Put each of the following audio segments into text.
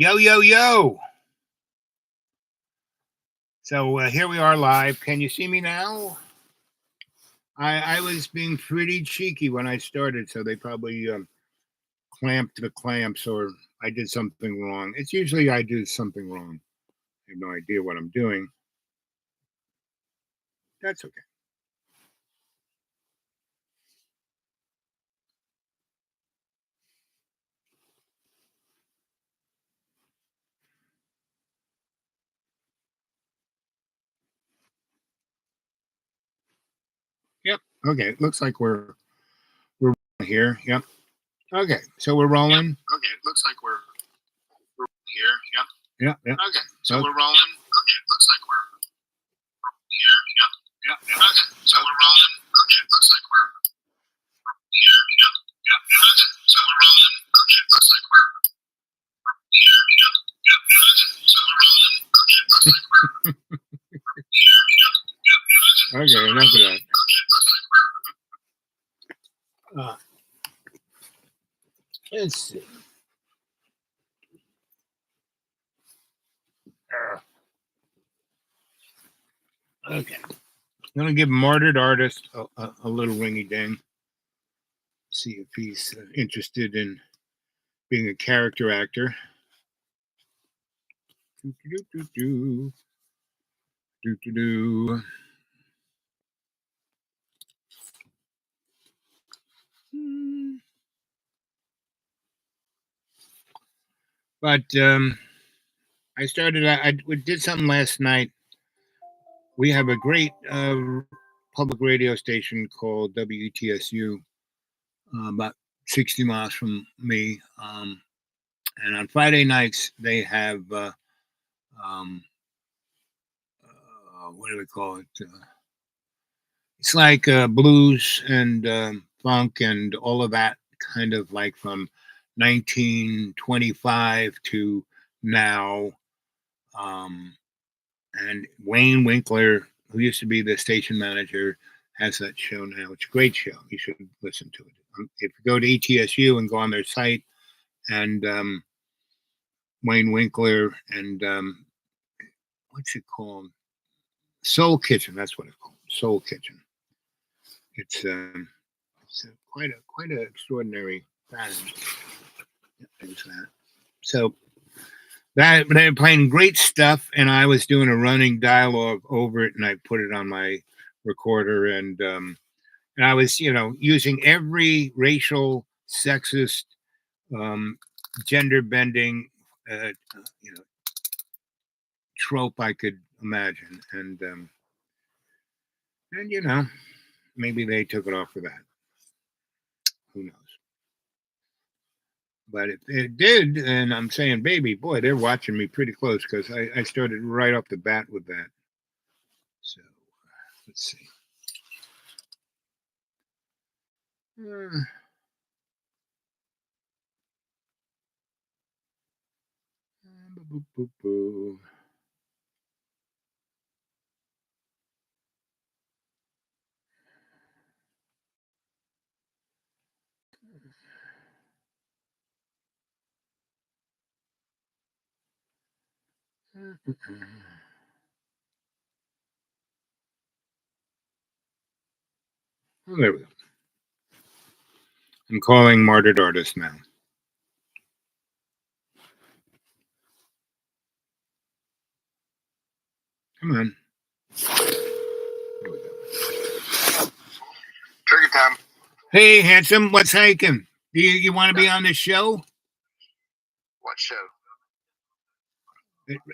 Yo, yo, yo. So here we are live. Can you see me now? I was being pretty cheeky when I started, so they probably clamped the clamps or I did something wrong. It's usually I do something wrong. I have no idea what I'm doing. That's okay. Yep. Okay. Looks like we're here. Yep. Okay. So we're rolling. Yep. Okay. Looks like we're here. Yep. Yep. Yep. Okay. So we're rolling. Okay. Looks like we're here. Yep. Yep. Yep. Okay. So we're rolling. Okay. Looks like we're here. Yep. Yep. Yep. Okay. So we're rolling. Okay. Looks like we're here. Yep. Yep. Yep. Okay. So we're rolling. Okay. Looks like we're here. Yep. Yep. Yep. Okay. Enough of that. Uh, let's see. Okay. I'm going to give Martyred Artist a little ringy ding. See if he's interested in being a character actor. But I started. I did something last night. We have a great public radio station called WETSU, about 60 miles from me. And on Friday nights they have what do we call it? It's like blues and funk and all of that, kind of like from 1925 to now. And Wayne Winkler, who used to be the station manager, has that show now. It's a great show. You should listen to it. If you go to ETSU and go on their site, and Wayne Winkler and what's it called? Soul Kitchen. That's what it's called. Soul Kitchen. It's quite an extraordinary band. So that they're playing great stuff, and I was doing a running dialogue over it, and I put it on my recorder, and I was, using every racial, sexist, gender bending, trope I could imagine, and maybe they took it off for that. Who knows? But if it did, and I'm saying, baby, boy, they're watching me pretty close because I started right off the bat with that. So let's see. Boop, boop, boop. Oh, there we go. I'm calling Martyred Artist now. Come on. There we go. Trigger time. Hey, handsome, what's hiking? You want to be on this show? What show?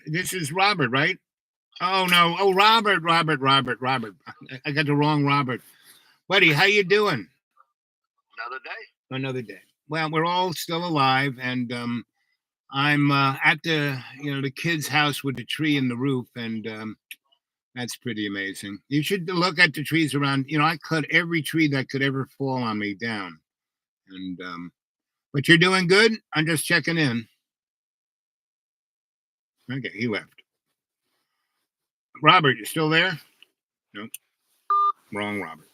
This is Robert, right? Oh no! Oh, Robert. I got the wrong Robert. Buddy, how you doing? Another day. Another day. Well, we're all still alive, and I'm at the kid's house with the tree in the roof, and that's pretty amazing. You should look at the trees around. I cut every tree that could ever fall on me down, and but you're doing good. I'm just checking in. Okay, he left. Robert, you still there? Nope. Wrong Robert.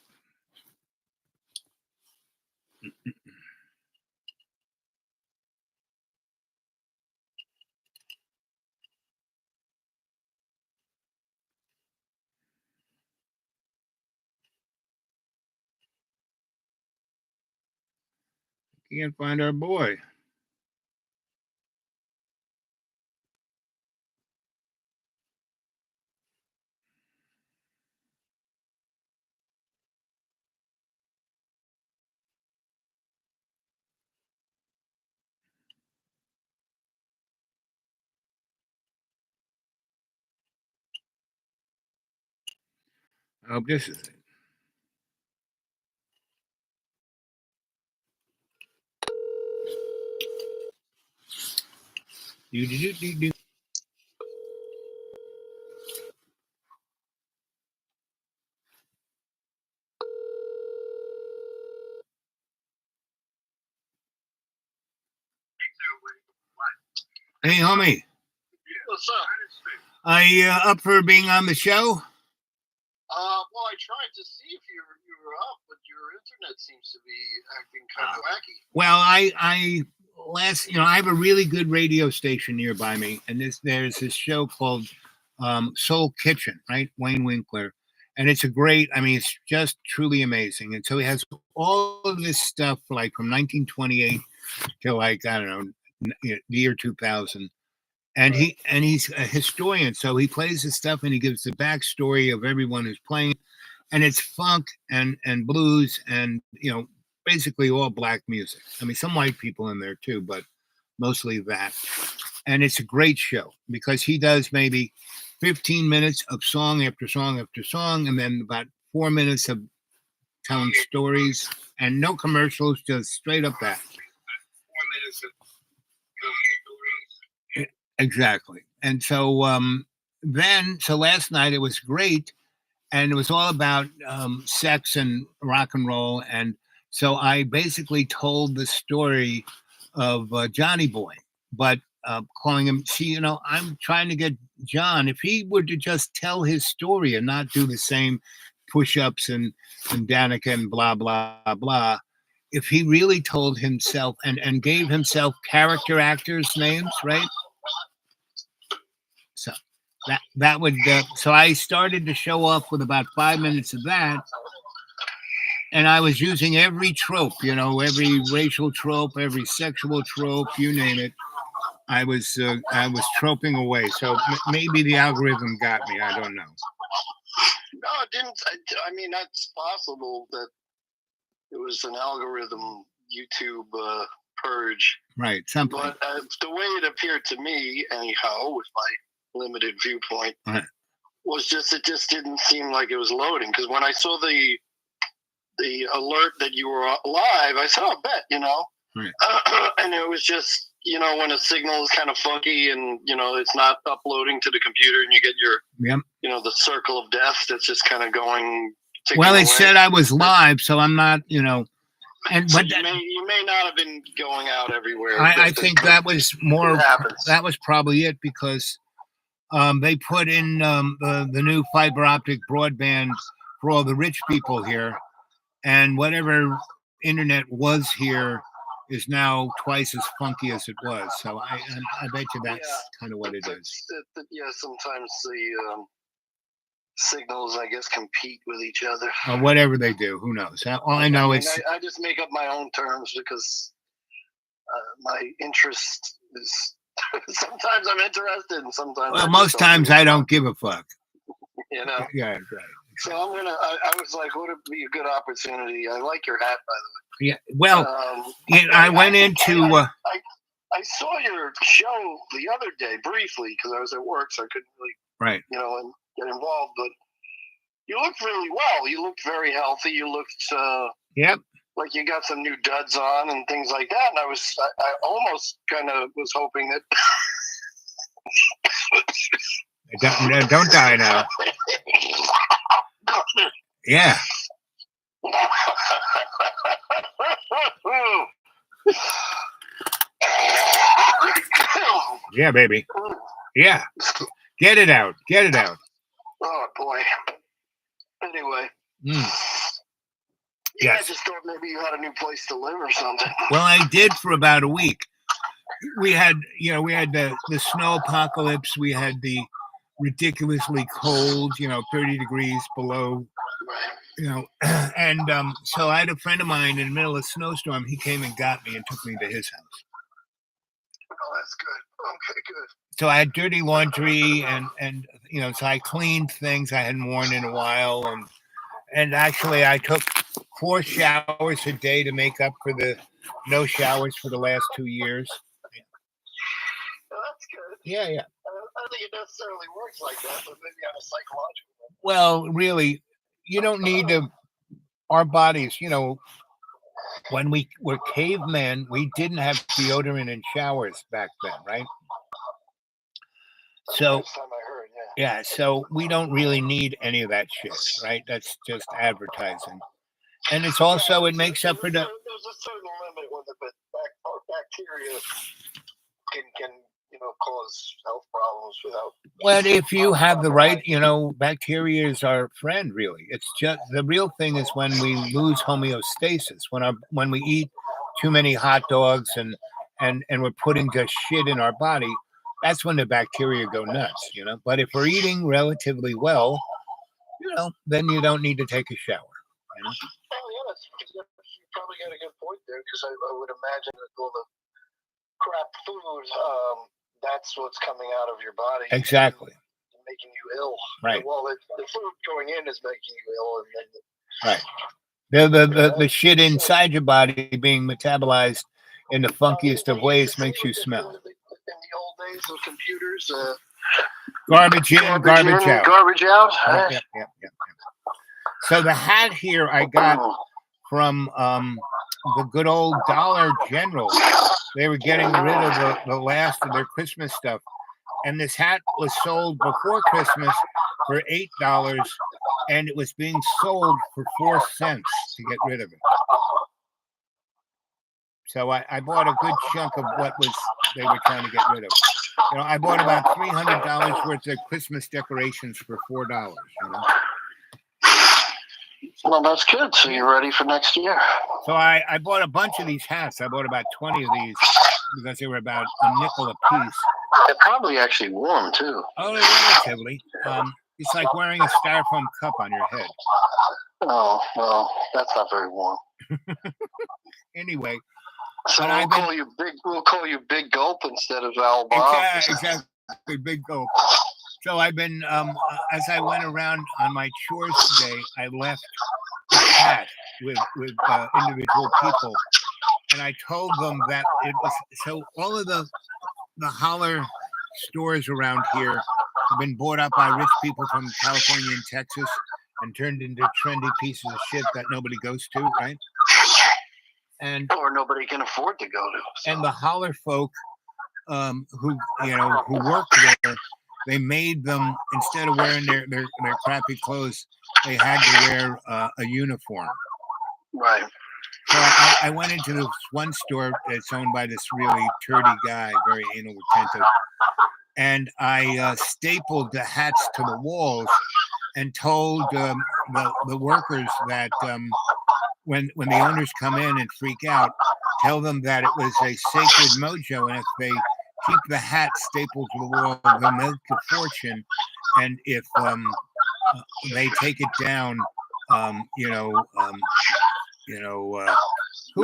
Can't find our boy. I hope this is it. Do. Hey, homie. What's up? Are you up for being on the show? Well, I tried to see if you were up, but your internet seems to be acting kind of wacky. Well, I have a really good radio station nearby me, and there's this show called Soul Kitchen, right? Wayne Winkler. And it's it's just truly amazing. And so he has all of this stuff like from 1928 to like, I don't know, the year 2000. And he's a historian. So he plays his stuff and he gives the backstory of everyone who's playing. And it's funk and blues and, basically all black music. I mean, some white people in there too, but mostly that. And it's a great show because he does maybe 15 minutes of song after song after song, and then about 4 minutes of telling stories and no commercials, just straight up that. 4 minutes of telling stories. Exactly. And so so last night it was great, and it was all about sex and rock and roll. And so I basically told the story of Johnny Boy, but calling him, I'm trying to get John, if he were to just tell his story and not do the same push-ups and Danica and blah, blah, blah, if he really told himself and gave himself character actors' names, right? So that would, so I started to show off with about 5 minutes of that. And I was using every trope, every racial trope, every sexual trope, you name it. I was troping away. So maybe the algorithm got me. I don't know. No, it didn't. I mean, that's possible that it was an algorithm YouTube purge. Right. Something. But the way it appeared to me, anyhow, with my limited viewpoint, was it just didn't seem like it was loading. Because when I saw the alert that you were live, I said, "Oh, bet," Right. And it was just, when a signal is kind of funky and, it's not uploading to the computer and you get your, the circle of death that's just kind of going. Well, it said I was live, so I'm not, And so but you may not have been going out everywhere. I think that was more. That was probably it because they put in the new fiber optic broadband for all the rich people here, and whatever internet was here is now twice as funky as it was. So I bet you that's kind of what it is. Sometimes the signals, I guess, compete with each other. Or whatever they do, who knows? All I know is I just make up my own terms because my interest is. Sometimes I'm interested, and sometimes. Well, most times I don't give a fuck. Yeah, right. So I was like, would it be a good opportunity? I like your hat, by the way. Yeah. Well, I went into. I saw your show the other day briefly because I was at work, so I couldn't really, and get involved. But you looked really well. You looked very healthy. You looked. Yep. Like you got some new duds on and things like that. And I almost kind of was hoping that. Don't die now. Yeah. Yeah, baby. Yeah. Get it out. Oh, boy. Anyway. Yes. I just thought maybe you had a new place to live or something. Well, I did for about a week. We had the snow apocalypse. We had the ridiculously cold, 30 degrees below And so I had a friend of mine in the middle of a snowstorm. He came and got me and took me to his house. Oh, that's good. Okay, good. So I had dirty laundry and so I cleaned things I hadn't worn in a while, and actually I took 4 showers a day to make up for the no showers for the last 2 years. Well, that's good. Yeah. I don't think it necessarily works like that, but maybe on a psychological level. Well, really, you don't need to. Our bodies, when we were cavemen, we didn't have deodorant and showers back then, right? So, Last time I heard, yeah. So we don't really need any of that shit, right? That's just advertising. And it's also, it makes up for the... There's a certain limit when the bacteria can cause health problems without... Well, if you have the right, bacteria is our friend, really. It's just, the real thing is when we lose homeostasis, when we eat too many hot dogs and we're putting just shit in our body, that's when the bacteria go nuts, But if we're eating relatively well, then you don't need to take a shower, Oh, yeah, you probably got a good point there, because I would imagine that all the crap food, that's what's coming out of your body. Exactly. Making you ill. Right. Well, the food going in is making you ill. Right. The shit inside your body being metabolized in the funkiest of ways makes you smell. In the old days of computers, garbage in, garbage out. Garbage out. Yeah. So the hat here I got from the good old Dollar General. They were getting rid of the last of their Christmas stuff. And this hat was sold before Christmas for $8, and it was being sold for 4 cents to get rid of it. So I bought a good chunk of what they were trying to get rid of. I bought about $300 worth of Christmas decorations for $4. Well, that's good. So you're ready for next year. So I bought a bunch of these hats. I bought about 20 of these because they were about a nickel a piece. They're probably actually warm too. Oh, relatively. It's like wearing a styrofoam cup on your head. Oh, well, that's not very warm. Anyway. So we'll call you Big Gulp instead of Al Bob. Exactly, Big Gulp. So I've been, as I went around on my chores today, I left a hat with individual people, and I told them that it was, so all of the holler stores around here have been bought up by rich people from California and Texas and turned into trendy pieces of shit that nobody goes to, right? Or nobody can afford to go to. So. And the holler folk who work there, they made them, instead of wearing their crappy clothes, they had to wear a uniform. Right. So I went into this one store that's owned by this really turdy guy, very anal retentive, and I stapled the hats to the walls and told the workers that when the owners come in and freak out, tell them that it was a sacred mojo, and if they keep the hat stapled to the wall, they'll make a fortune, and if they take it down, who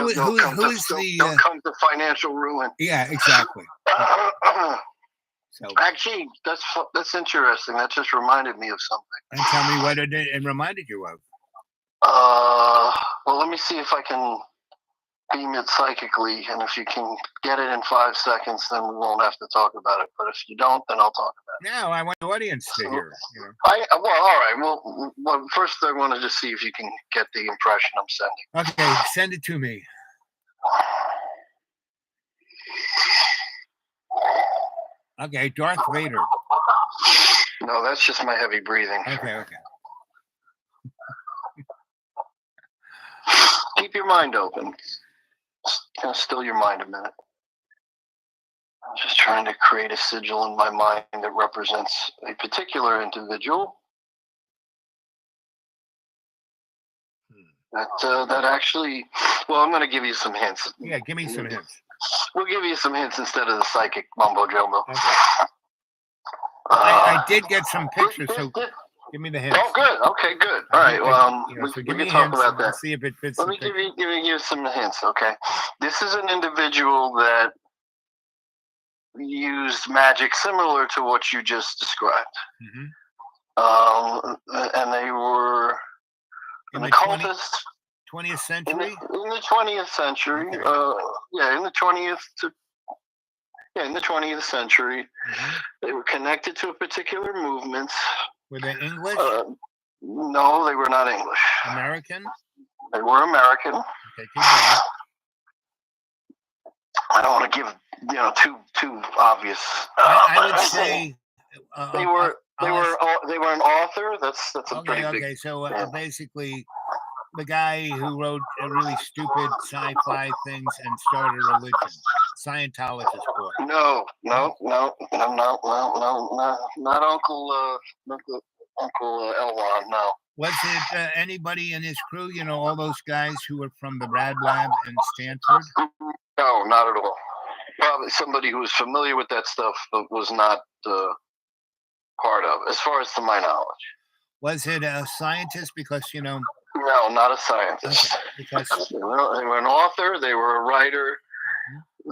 is the don't come to financial ruin. Yeah, exactly. So actually, that's interesting. That just reminded me of something. And tell me what it reminded you of. Well, let me see if I can beam it psychically, and if you can get it in 5 seconds, then we won't have to talk about it. But if you don't, then I'll talk about it. No, I want the audience to hear. All right. Well, first I wanted to see if you can get the impression I'm sending. Okay, send it to me. Okay, Darth Vader. No, that's just my heavy breathing. Okay. Keep your mind open. Kind of still your mind a minute. I'm just trying to create a sigil in my mind that represents a particular individual. That actually, well, I'm going to give you some hints. Yeah, give me some hints. We'll give you some hints instead of the psychic mumbo jumbo. Okay. I did get some pictures. So Give me the hints. Oh, good. Okay, good. All right. Well, so we give me can talk hints. about that. Let's see if it fits. Let me give you some hints. Okay, this is an individual that used magic similar to what you just described. And they were an occultist. 20th century? In the 20th century. Okay. In the 20th century. They were connected to a particular movement. Were they English? No, they were not English. American? They were American. Okay, keep going. I don't want to give too obvious. I would say they were an author. That's a pretty big. Okay, so basically, the guy who wrote really stupid sci-fi things and started a religion, Scientologist boy. No, not Uncle Elron. No. Was it anybody in his crew? All those guys who were from the Rad Lab and Stanford? No, not at all. Probably somebody who was familiar with that stuff, but was not part of, as far as to my knowledge. Was it a scientist? Because No, not a scientist. Okay, because they were an author. They were a writer.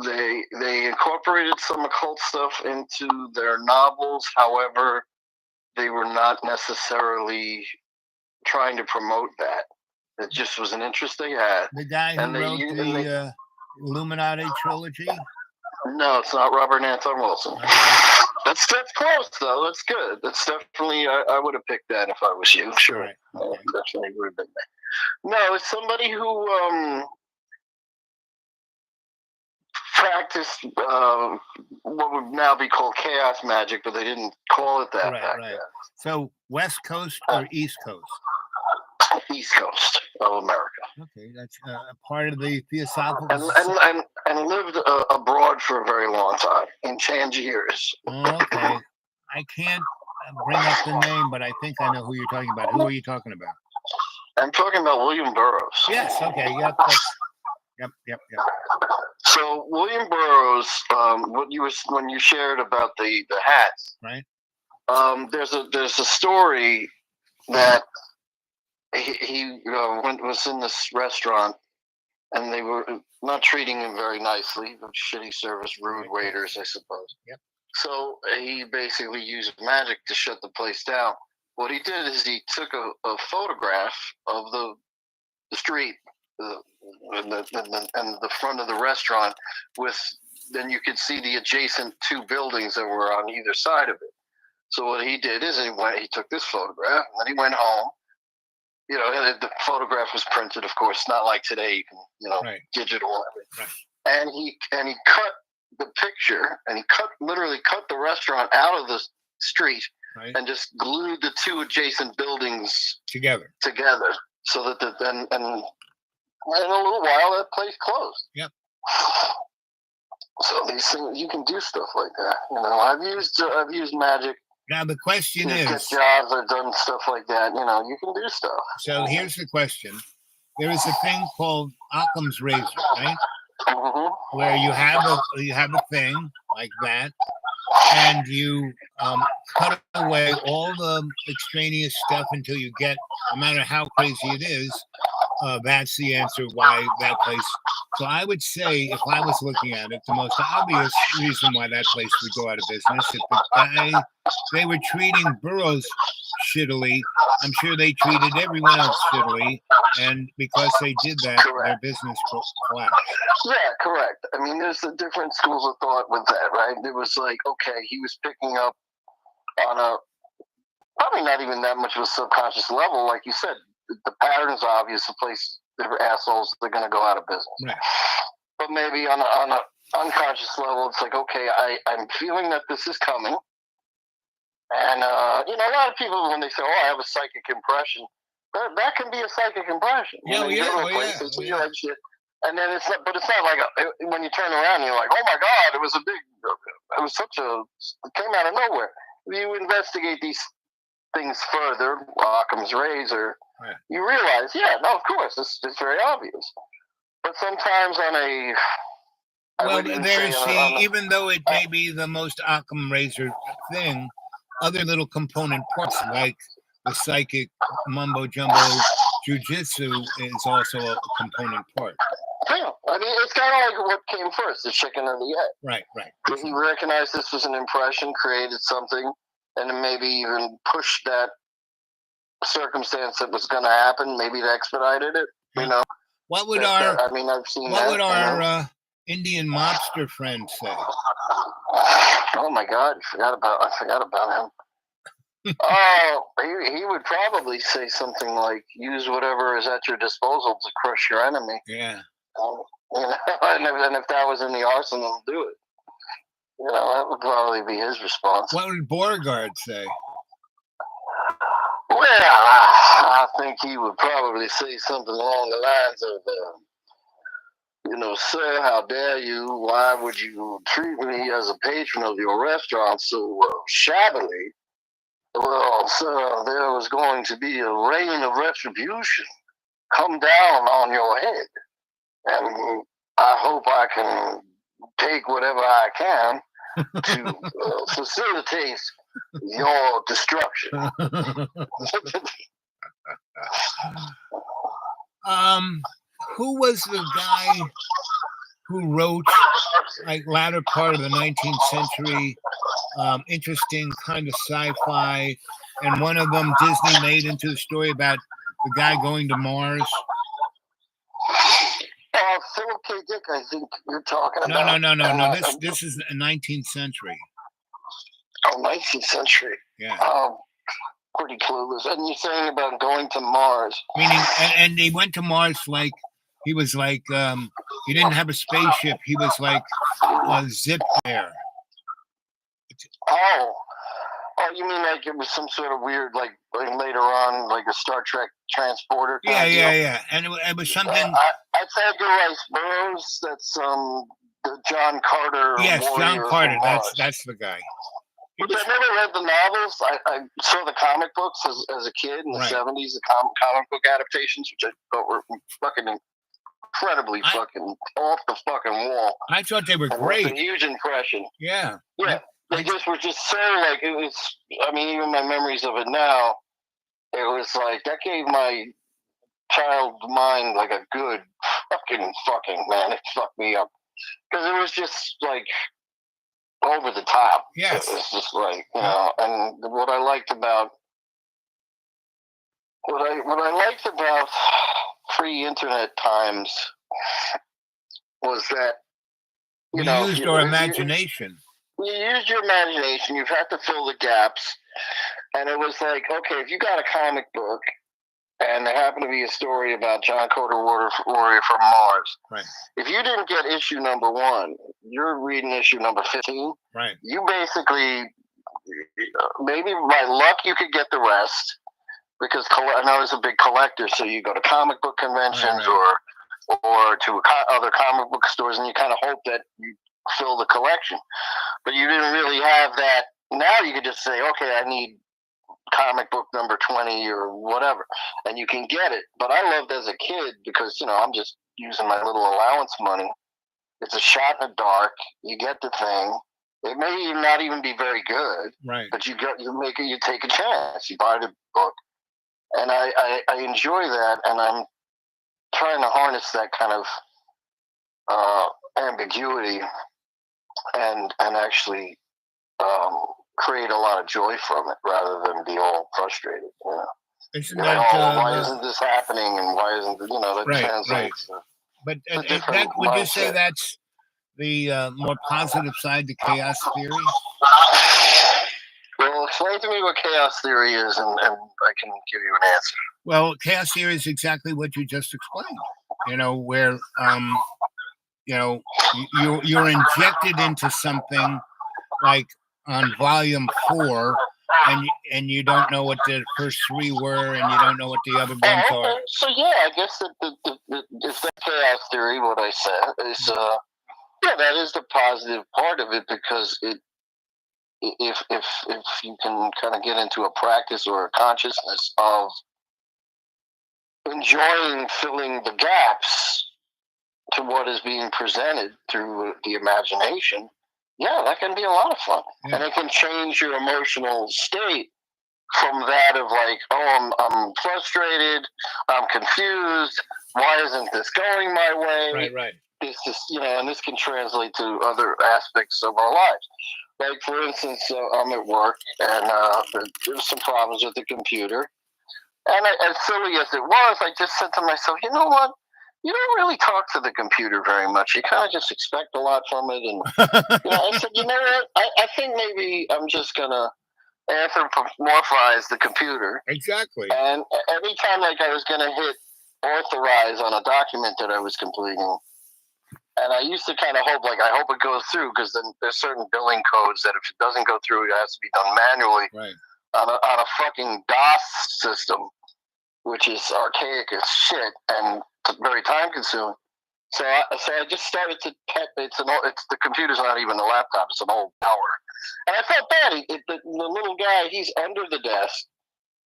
They incorporated some occult stuff into their novels. However, they were not necessarily trying to promote that. It just was an interest they had. The guy who wrote the Illuminati trilogy? No, it's not Robert Anton Wilson. Okay. That's close though. That's good. That's definitely. I would have picked that if I was you. Sure, right. Okay. Definitely would have been that. No, it's somebody who practiced what would now be called chaos magic, but they didn't call it that back then. So West Coast or East Coast? East Coast of America. Okay, that's a part of the Theosophical. And lived abroad for a very long time, in Tangiers. Okay, I can't bring up the name, but I think I know who you're talking about. Who are you talking about? I'm talking about William Burroughs. Yes. Okay. Yep. So William Burroughs, when you shared about the hats, right? There's a story that he was in this restaurant, and they were not treating him very nicely. Shitty service, rude waiters, I suppose. Yep. So he basically used magic to shut the place down. What he did is he took a photograph of the street and the front of the restaurant then you could see the adjacent two buildings that were on either side of it. So what he did is he took this photograph, and then he went home. The photograph was printed, of course, not like today. You can, right. Digital. Right. And he cut the picture, and he literally cut the restaurant out of the street, right. and just glued the two adjacent buildings together, so that and in a little while that place closed. Yep. So these things, you can do stuff like that. I've used magic. Now the question is, get jobs. I've done stuff like that. You can do stuff. So here's the question: there is a thing called Occam's razor, right? Where you have a thing like that, and you cut away all the extraneous stuff until you get, no matter how crazy it is, that's the answer why that place. So I would say, if I was looking at it, the most obvious reason why that place would go out of business, if the guy, they were treating Burroughs shittily, I'm sure they treated everyone else shittily, and because they did that, their business collapsed. Yeah, correct. I mean, there's the different schools of thought with that, right? It was like, okay, he was picking up on a, probably not even that much of a subconscious level, like you said. The pattern is obvious. The place, they're assholes. They're going to go out of business. Right. But maybe on an unconscious level, it's like, okay, I'm feeling that this is coming. And, a lot of people, when they say, oh, I have a psychic impression, that can be a psychic impression. Shit. And then it's not like when you turn around, you're like, oh my God, it came out of nowhere. You investigate these things further, Occam's razor, right. You realize, of course, it's very obvious. But sometimes even though it may be the most Occam razor thing, other little component parts like the psychic mumbo jumbo jujitsu is also a component part. Yeah, I mean, it's kind of like what came first, the chicken or the egg. Right. He recognized this was an impression, created something, and then maybe even pushed that circumstance that was going to happen. Maybe it expedited it. Yeah. You know. What would our I've seen what that, would our Indian mobster friend say? Oh my God! I forgot about him. Oh, he would probably say something like, "Use whatever is at your disposal to crush your enemy." Yeah. You know, and if that was in the arsenal, do it. You know, that would probably be his response. What would Beauregard say? Well, I think he would probably say something along the lines of, "Sir, how dare you? Why would you treat me as a patron of your restaurant so shabbily? Well, sir, there was going to be a rain of retribution come down on your head. And I hope I can take whatever I can to facilitate your destruction." Who was the guy who wrote, like, latter part of the 19th century, interesting kind of sci-fi, and one of them Disney made into a story about the guy going to Mars? Philip K. Dick, I think you're talking about. No. This is the 19th century. Oh, 19th century. Yeah. Pretty clueless. And you're saying about going to Mars. Meaning, and they went to Mars like, he was like, he didn't have a spaceship. He was like a zip there. Oh, you mean like it was some sort of weird, like later on, like a Star Trek transporter? Yeah. And it was something. I said Rice Burroughs. That's the John Carter. Yes, John Carter. That's the guy. But I never read the novels. I saw the comic books as a kid in the 70s, the comic book adaptations, which I thought were fucking incredibly fucking off the fucking wall. I thought they were great. It was a huge impression. Yeah. They just were just so, like, it was, I mean, even my memories of it now, it was like, that gave my child mind, like, a good fucking, man, it fucked me up. Because it was just, like, over the top. Yes. It was just like, and what I liked about pre-internet times was that, we used our imagination. You used your imagination. You've had to fill the gaps. And it was like, okay, if you got a comic book and there happened to be a story about John Carter, Warrior from Mars. Right. If you didn't get issue number 1, you're reading issue number 15. Right. You basically, maybe by luck, you could get the rest because I know it's a big collector. So you go to comic book conventions or to other comic book stores, and you kind of hope that you fill the collection. But you didn't really have that. Now you could just say, okay, I need comic book number 20 or whatever, and you can get it. But I loved as a kid because, I'm just using my little allowance money. It's a shot in the dark. You get the thing. It may not even be very good, right? But you take a chance. You buy the book, and I enjoy that, and I'm trying to harness that kind of ambiguity and actually create a lot of joy from it rather than be all frustrated. Isn't that, why isn't this happening, and why isn't that translates? But would you say that's the more positive side to chaos theory? Well, explain to me what chaos theory is, and I can give you an answer. Well, chaos theory is exactly what you just explained. Where you're injected into something like on volume 4, and you don't know what the first 3 were, and you don't know what the other ones are. So I guess that it's the chaos theory. What I said is, that is the positive part of it, because if you can kind of get into a practice or a consciousness of enjoying filling the gaps to what is being presented through the imagination, that can be a lot of fun. Yeah. And it can change your emotional state from that of like, oh, I'm frustrated, I'm confused. Why isn't this going my way? Right. This is, and this can translate to other aspects of our lives. Like, for instance, I'm at work and there's some problems with the computer. And as silly as it was, I just said to myself, you know what? You don't really talk to the computer very much. You kind of just expect a lot from it. And I said, you know what? I think maybe I'm just going to anthropomorphize the computer. Exactly. And every time like I was going to hit authorize on a document that I was completing, and I used to kind of hope, like, I hope it goes through, because then there's certain billing codes that if it doesn't go through, it has to be done manually on a fucking DOS system, which is archaic as shit and very time consuming. So I just started to pet. It's the computer's not even a laptop; it's an old tower. And I felt bad. The little guy, he's under the desk,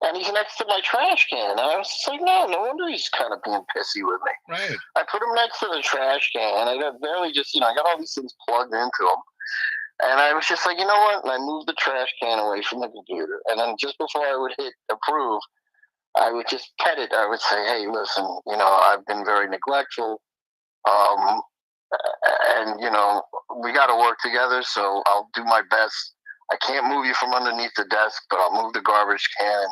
and he's next to my trash can. And I was just like, no wonder he's kind of being pissy with me. Right. I put him next to the trash can, and I got barely just, I got all these things plugged into him. And I was just like, you know what? And I moved the trash can away from the computer. And then just before I would hit approve, I would just pet it. I would say, hey, listen, I've been very neglectful. And, we got to work together, so I'll do my best. I can't move you from underneath the desk, but I'll move the garbage can.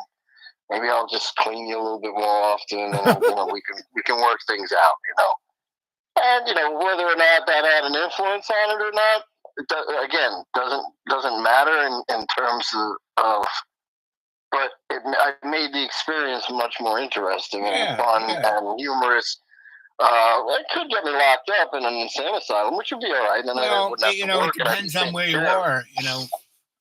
Maybe I'll just clean you a little bit more often, and we can work things out, And whether or not that had an influence on it or not, again, doesn't matter in terms of. But I made the experience much more interesting and fun and humorous. It could get me locked up in an insane asylum, which would be all right. And well, it depends on where you are,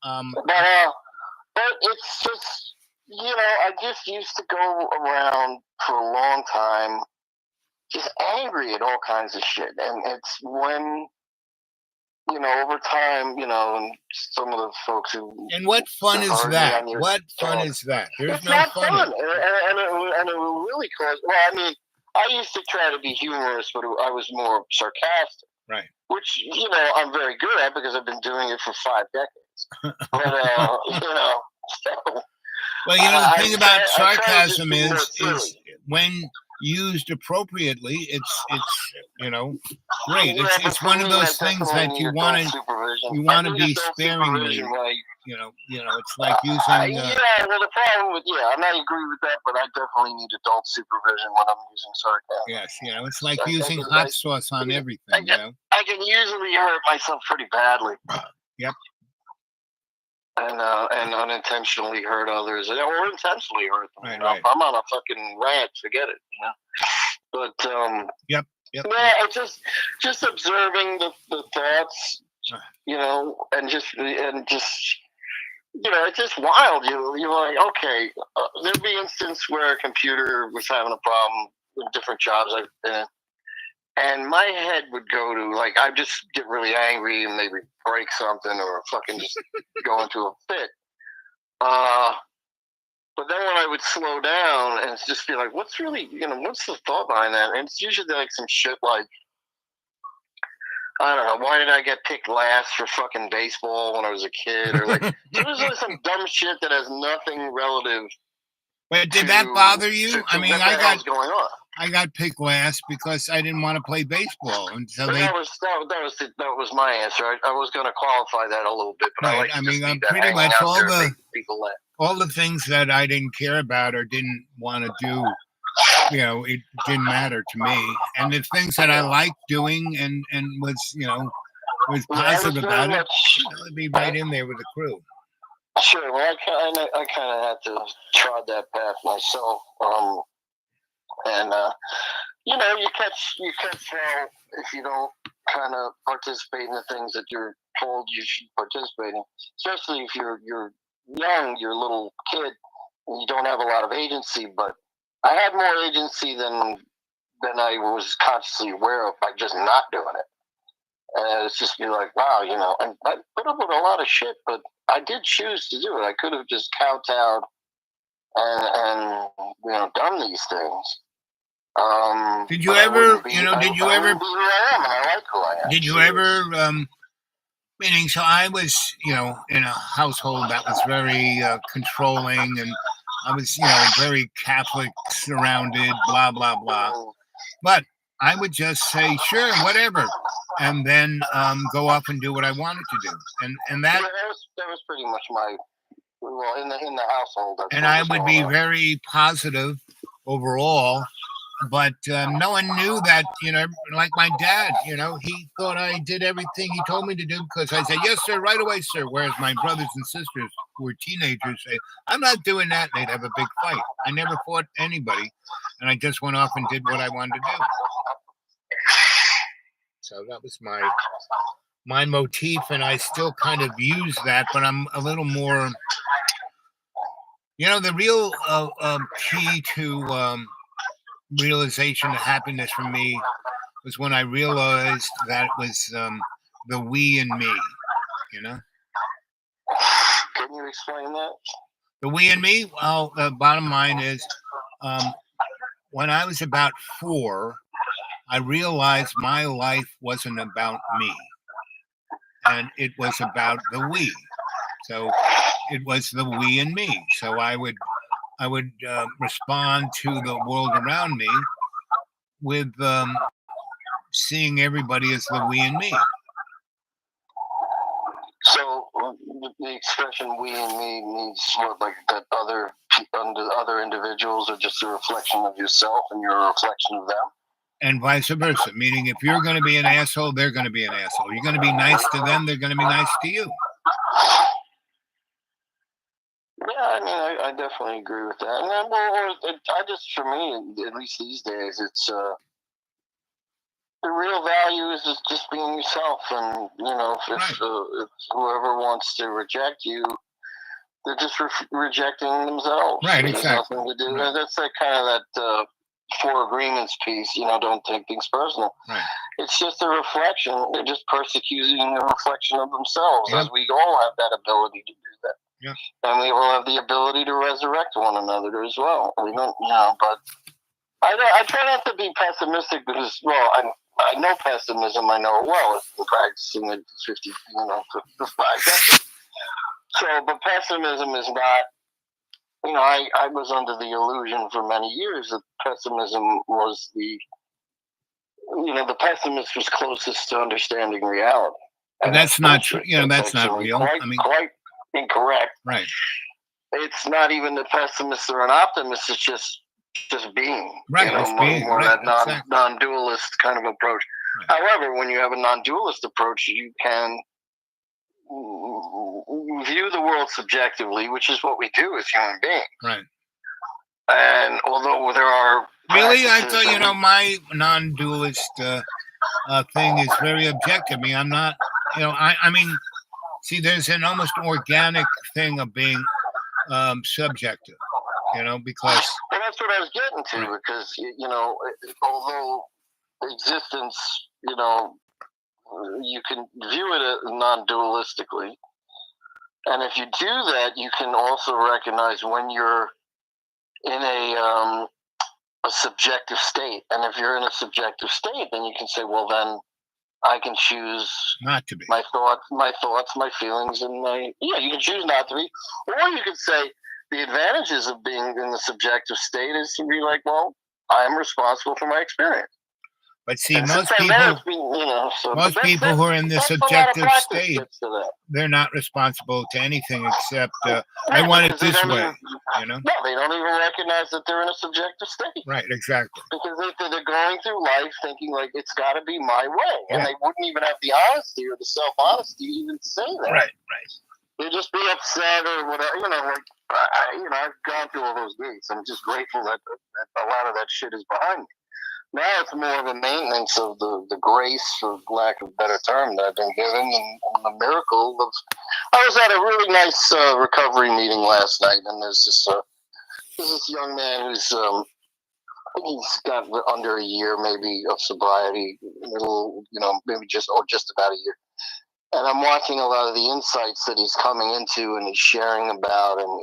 But it's just, I just used to go around for a long time just angry at all kinds of shit. And it's when, over time, and some of the folks who... And what fun is that? What fun is that? There's no fun. And it will really cause... Well, I used to try to be humorous, but I was more sarcastic. Right. Which, I'm very good at because I've been doing it for 5 decades. But, so... Well, the thing about sarcasm is when used appropriately, it's great. It's one of those things that you want to be sparingly. It's like using. Well, the problem with I may agree with that, but I definitely need adult supervision when I'm using sarcasm. Yes, it's like using hot sauce on everything. I can usually hurt myself pretty badly. Yep. And unintentionally hurt others, or intentionally hurt them. Right. If I'm on a fucking rant, forget it. But Yep. Yeah, it's just observing the thoughts, and just it's just wild. You're like, okay, there'd be instance where a computer was having a problem with different jobs I've been in. And my head would go to, like, I'd just get really angry and maybe break something or fucking just go into a fit. But then when I would slow down and just be like, what's really, what's the thought behind that? And it's usually like some shit like, I don't know, why did I get picked last for fucking baseball when I was a kid? Or like, so there's like some dumb shit that has nothing relative. But did that bother you? Going on. I got picked last because I didn't want to play baseball, and so that was my answer. I was going to qualify that a little bit, but right. Pretty much all the things that I didn't care about or didn't want to do, it didn't matter to me. And the things that I liked doing and was positive about it, I'd be right in there with the crew. Sure. Well, I kind of had to trod that path myself. And you catch hell if you don't kind of participate in the things that you're told you should participate in. Especially if you're young, you're a little kid, and you don't have a lot of agency. But I had more agency than I was consciously aware of by just not doing it. And it's just be like, wow, and I put up with a lot of shit, but I did choose to do it. I could have just kowtowed and done these things. Did you ever Meaning, so I was, in a household that was very controlling, and I was, very Catholic surrounded, blah, blah, blah. But I would just say, sure, whatever, and then go off and do what I wanted to do. And that, that was pretty much in the household. And I would be very positive overall. But no one knew that, like my dad, he thought I did everything he told me to do because I said, yes, sir, right away, sir. Whereas my brothers and sisters who were teenagers say, I'm not doing that. And they'd have a big fight. I never fought anybody. And I just went off and did what I wanted to do. So that was my motif. And I still kind of use that, but I'm a little more, the real key to realization of happiness for me was when I realized that it was the we and me, Can you explain that? The we and me? Well, the bottom line is when I was about 4, I realized my life wasn't about me. And it was about the we. So it was the we and me. So I would respond to the world around me with seeing everybody as the we and me. So the expression "we and me" means what, like that other individuals are just a reflection of yourself, and you're a reflection of them, and vice versa. Meaning, if you're going to be an asshole, they're going to be an asshole. You're going to be nice to them, they're going to be nice to you. Yeah, I mean, I definitely agree with that. And then, for me, at least these days, it's the real value is just being yourself. And if whoever wants to reject you, they're just rejecting themselves. Right, There's exactly. nothing to do. Right. That's that kind of that 4 agreements piece. Don't take things personal. Right. It's just a reflection. They're just persecuting a reflection of themselves, yep. As we all have that ability to do that. Yep. And we all have the ability to resurrect one another as well. We don't, but I try not to be pessimistic because, well, I know pessimism. I know it well. I've been practicing it 50, for 5 decades. So, but pessimism is not, I was under the illusion for many years that pessimism was the pessimist was closest to understanding reality. And that's not true. That's not real. Quite incorrect. Right. It's not even the pessimist or an optimist. It's just being. Right. More right. that non-dualist kind of approach. Right. However, when you have a non-dualist approach, you can view the world subjectively, which is what we do as human beings. Right. And although there are really, I thought my non-dualist thing is very objective. I mean, I'm not. I mean, see, there's an almost organic thing of being subjective. Because. Well, that's what I was getting to. Right. Because although existence, you can view it non-dualistically, and if you do that, you can also recognize when you're in a subjective state. And if you're in a subjective state, then you can say, well, then I can choose not to be. My thoughts, my feelings, and you can choose not to be. Or you could say the advantages of being in the subjective state is to be like, well, I am responsible for my experience. But see, most people who are in the subjective state, they're not responsible to anything except, I want it this way, No, they don't even recognize that they're in a subjective state. Right, exactly. Because they're going through life thinking like, it's got to be my way. And they wouldn't even have the honesty or the self-honesty to even say that. Right. They'd just be upset or whatever, I've gone through all those gates. I'm just grateful that a lot of that shit is behind me. Now it's more of a maintenance of the grace, for lack of a better term, that I've been given, and the miracle of. I was at a really nice recovery meeting last night, and there's this young man who's I think he's got under a year maybe of sobriety, maybe just about a year. And I'm watching a lot of the insights that he's coming into and he's sharing about, and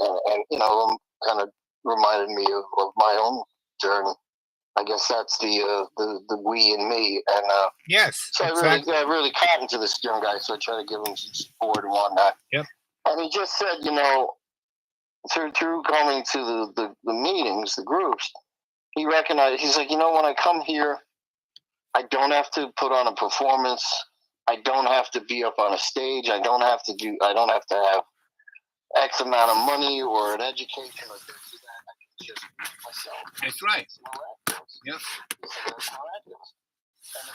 kind of reminded me of my own journey. I guess that's the we and me. And yes, so exactly. I really cottoned to this young guy, so I tried to give him some support and whatnot. Yep. And he just said, through coming to the meetings, the groups, he recognized, he's like, when I come here, I don't have to put on a performance. I don't have to be up on a stage. I don't have to have X amount of money or an education or this or that. I can just be myself. That's right. It's miraculous. Yep. It's miraculous. And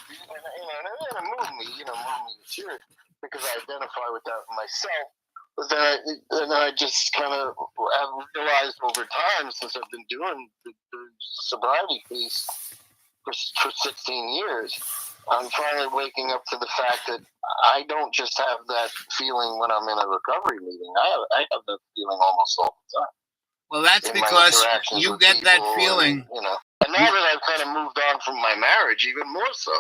it moved me to tears because I identify with that myself. But then I just kind of have realized over time, since I've been doing the sobriety piece for 16 years, I'm finally waking up to the fact that I don't just have that feeling when I'm in a recovery meeting. I have that feeling almost all the time. Well, that's because you get that feeling. And now that I've kind of moved on from my marriage, even more so.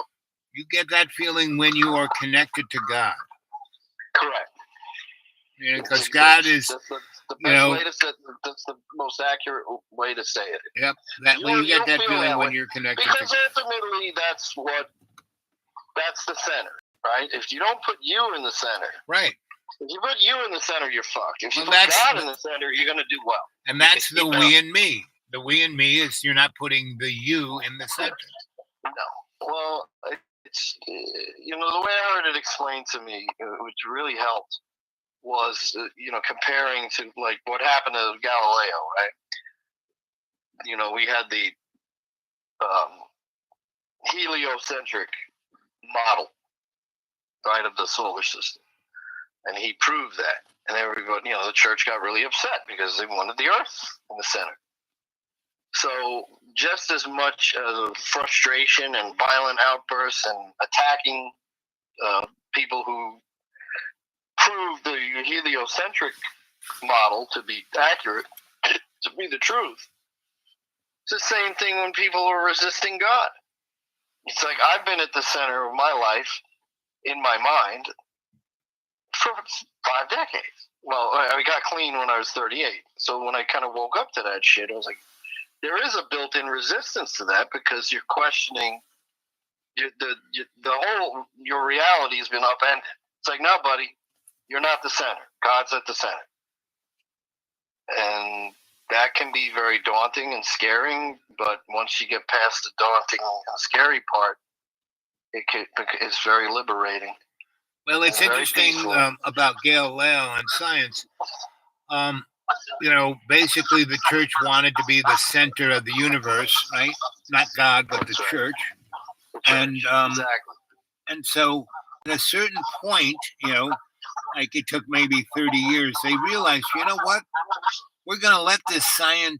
You get that feeling when you are connected to God. Correct. Yeah, because God is, that's the best way to say, that's the most accurate way to say it. Yep. When you get that feeling when you're connected to God. Because ultimately, that's the center, right? If you don't put you in the center, right? If you put you in the center, you're fucked. If you put God in the center, you're going to do well. And that's the we and me. The we and me is you're not putting the you in the center. No. Well, it's the way I heard it explained to me, which really helped, was comparing to like what happened to Galileo, right? We had the heliocentric model, right, of the solar system, and he proved that, and everybody, the church got really upset because they wanted the Earth in the center. So just as much frustration and violent outbursts and attacking people who proved the heliocentric model to be accurate, to be the truth. It's the same thing when people are resisting God. It's like I've been at the center of my life, in my mind, for 5 decades. Well, I got clean when I was 38. So when I kind of woke up to that shit, I was like, there is a built-in resistance to that because you're questioning your reality has been upended. It's like, no, buddy, you're not the center. God's at the center. And that can be very daunting and scaring, but once you get past the daunting and scary part, it's very liberating. Well, it's interesting about Galileo and science. Basically the church wanted to be the center of the universe, right? Not God, but the church. And exactly. And so at a certain point, like it took maybe 30 years, they realized, you know what? We're going to let this science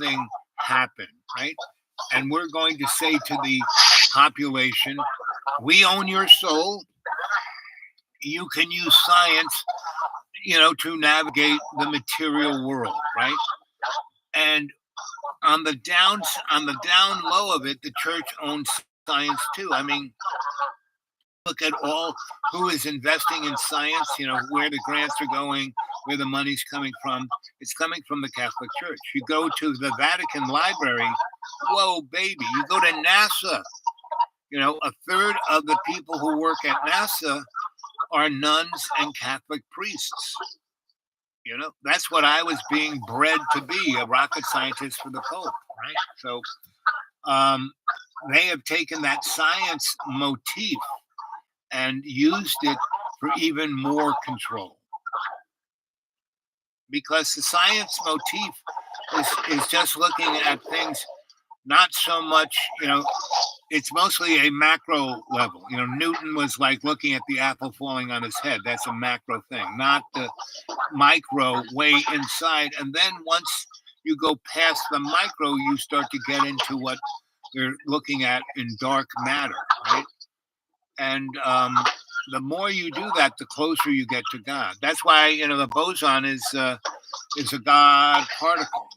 thing happen, right? And we're going to say to the population, we own your soul. You can use science, to navigate the material world, right? And on the down low of it, the church owns science too. I mean, look at all who is investing in science, where the grants are going, where the money's coming from. It's coming from the Catholic Church. You go to the Vatican Library, whoa, baby. You go to NASA, a third of the people who work at NASA are nuns and Catholic priests. That's what I was being bred to be, a rocket scientist for the Pope, right? So they have taken that science motif and used it for even more control. Because the science motif is just looking at things, not so much, it's mostly a macro level. Newton was like looking at the apple falling on his head. That's a macro thing, not the micro way inside. And then once you go past the micro, you start to get into what they're looking at in dark matter, right? And the more you do that, the closer you get to God. That's why, the boson is a God particle,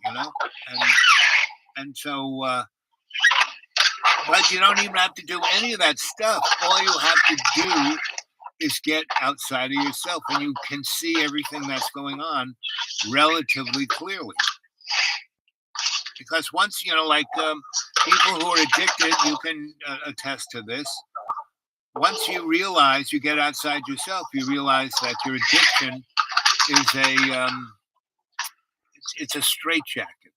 and so, but you don't even have to do any of that stuff. All you have to do is get outside of yourself, and you can see everything that's going on relatively clearly. Because once, people who are addicted, you can attest to this. Once you realize, you get outside yourself, you realize that your addiction is it's a straitjacket.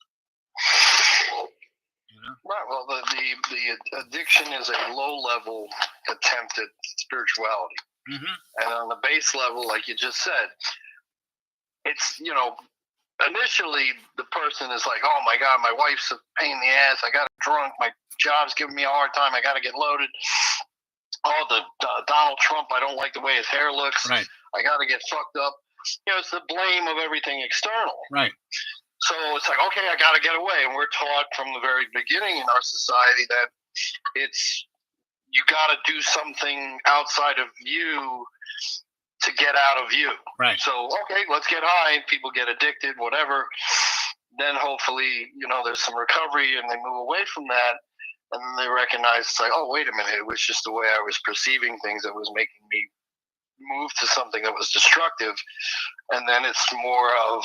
Right. Well, the addiction is a low-level attempt at spirituality. Mm-hmm. And on the base level, like you just said, it's, initially the person is like, oh my God, my wife's a pain in the ass. I got drunk. My job's giving me a hard time. I got to get loaded. Oh, the Donald Trump, I don't like the way his hair looks. Right. I got to get fucked up. It's the blame of everything external. Right. So it's like, okay, I got to get away. And we're taught from the very beginning in our society that you got to do something outside of you to get out of you. Right. So, okay, let's get high. People get addicted, whatever. Then hopefully, there's some recovery and they move away from that. And then they recognize it's like, oh, wait a minute. It was just the way I was perceiving things that was making me move to something that was destructive. And then it's more of,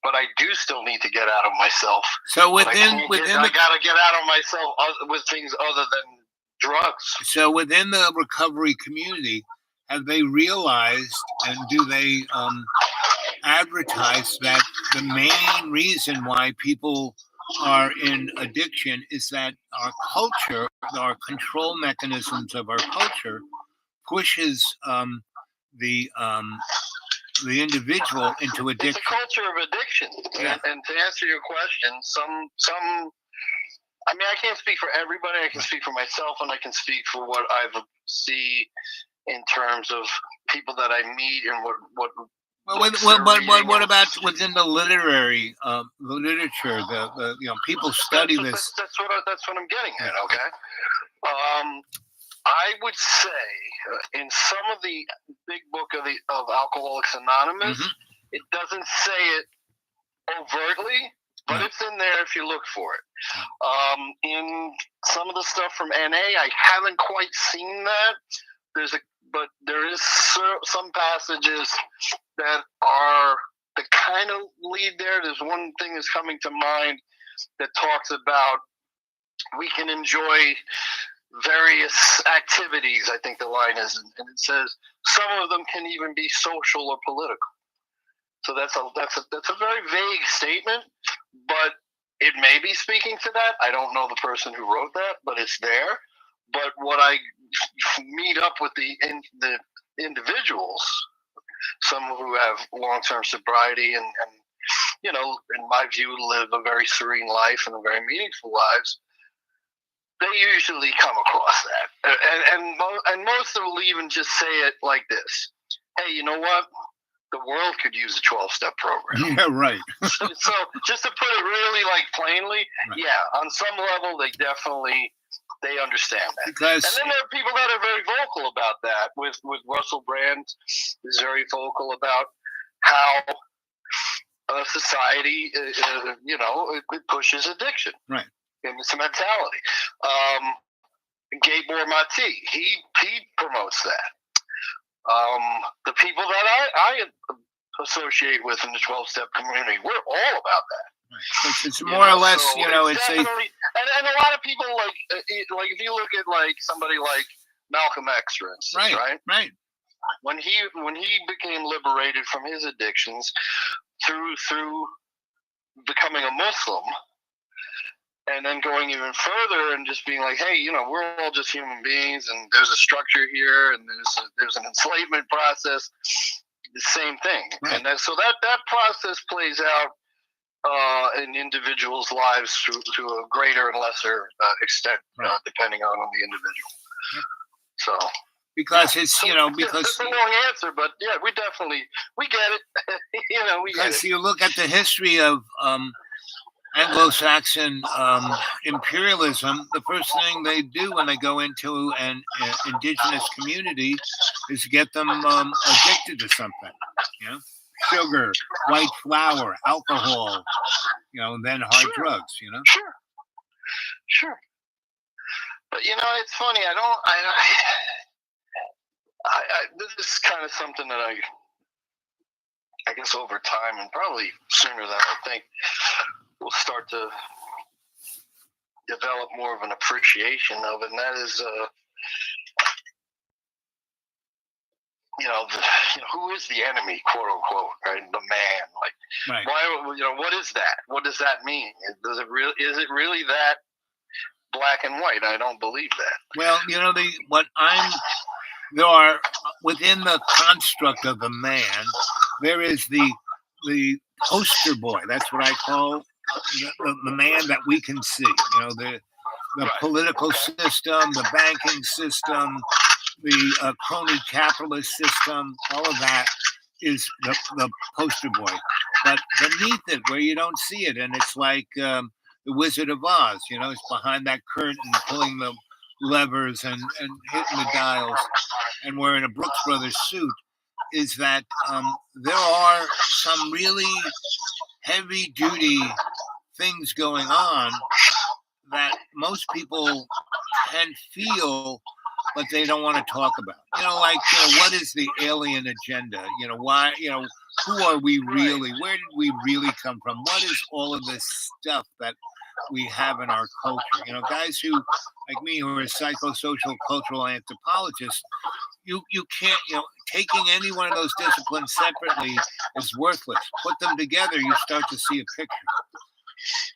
but I do still need to get out of myself. So I got to get out of myself with things other than drugs. So within the recovery community, have they realized and do they advertise that the main reason why people are in addiction is that our culture, our control mechanisms of our culture, pushes the individual into addiction? It's a culture of addiction. Yeah. And to answer your question, I can't speak for everybody. I can speak for myself, and I can speak for what I've seen in terms of people that I meet and what. What about within the literary literature? The people study this. That's what I'm getting at. Okay. I would say in some of the big book of Alcoholics Anonymous, mm-hmm. It doesn't say it overtly, but it's in there if you look for it. In some of the stuff from NA, I haven't quite seen that. But there is some passages that kind of lead there. There's one thing that's coming to mind that talks about we can enjoy various activities, I think the line is, and it says some of them can even be social or political. So that's a very vague statement, but it may be speaking to that. I don't know the person who wrote that, but it's there. But what I meet up with the individuals, some who have long-term sobriety and in my view, live a very serene life and a very meaningful lives, they usually come across that. And most of them will even just say it like this. Hey, you know what? The world could use a 12-step program. Yeah, right. So just to put it really plainly, right. Yeah, on some level, they understand that. And then there are people that are very vocal about that. With Russell Brand is very vocal about how society, it pushes addiction. Right. And it's a mentality. Gabor Mate, he promotes that. The people that I associate with in the 12-step community, we're all about that. It's more or less, it's definitely, and a lot of people like if you look at somebody like Malcolm X, for instance, right. When he became liberated from his addictions through becoming a Muslim, and then going even further and just being like, hey, we're all just human beings, and there's a structure here, and there's an enslavement process. The same thing, right. And so that process plays out in individuals' lives to a greater and lesser extent, right. Depending on the individual. Yep. So because it's because it's a long answer, but yeah, we get it. Because you look at the history of Anglo-Saxon imperialism, the first thing they do when they go into an indigenous community is get them addicted to something. Sugar, white flour, alcohol, and then hard drugs. Sure. But it's funny. This is kind of something that I guess over time, and probably sooner than I think, we'll start to develop more of an appreciation of it, and that is, who is the enemy, quote unquote, right? The man, like, why? What is that? What does that mean? Is it really that black and white? I don't believe that. Well, there are within the construct of the man, there is the poster boy. That's what I call the man that we can see. The political system, the banking system, the crony capitalist system, all of that is the poster boy. But beneath it, where you don't see it, and it's like the Wizard of Oz, it's behind that curtain, pulling the levers and hitting the dials and wearing a Brooks Brothers suit, is that there are some really heavy-duty things going on that most people can feel, but they don't want to talk about. What is the alien agenda? Why? Who are we really? Where did we really come from? What is all of this stuff that we have in our culture? Guys who, like me, who are psychosocial cultural anthropologists, you can't, taking any one of those disciplines separately is worthless. Put them together, you start to see a picture.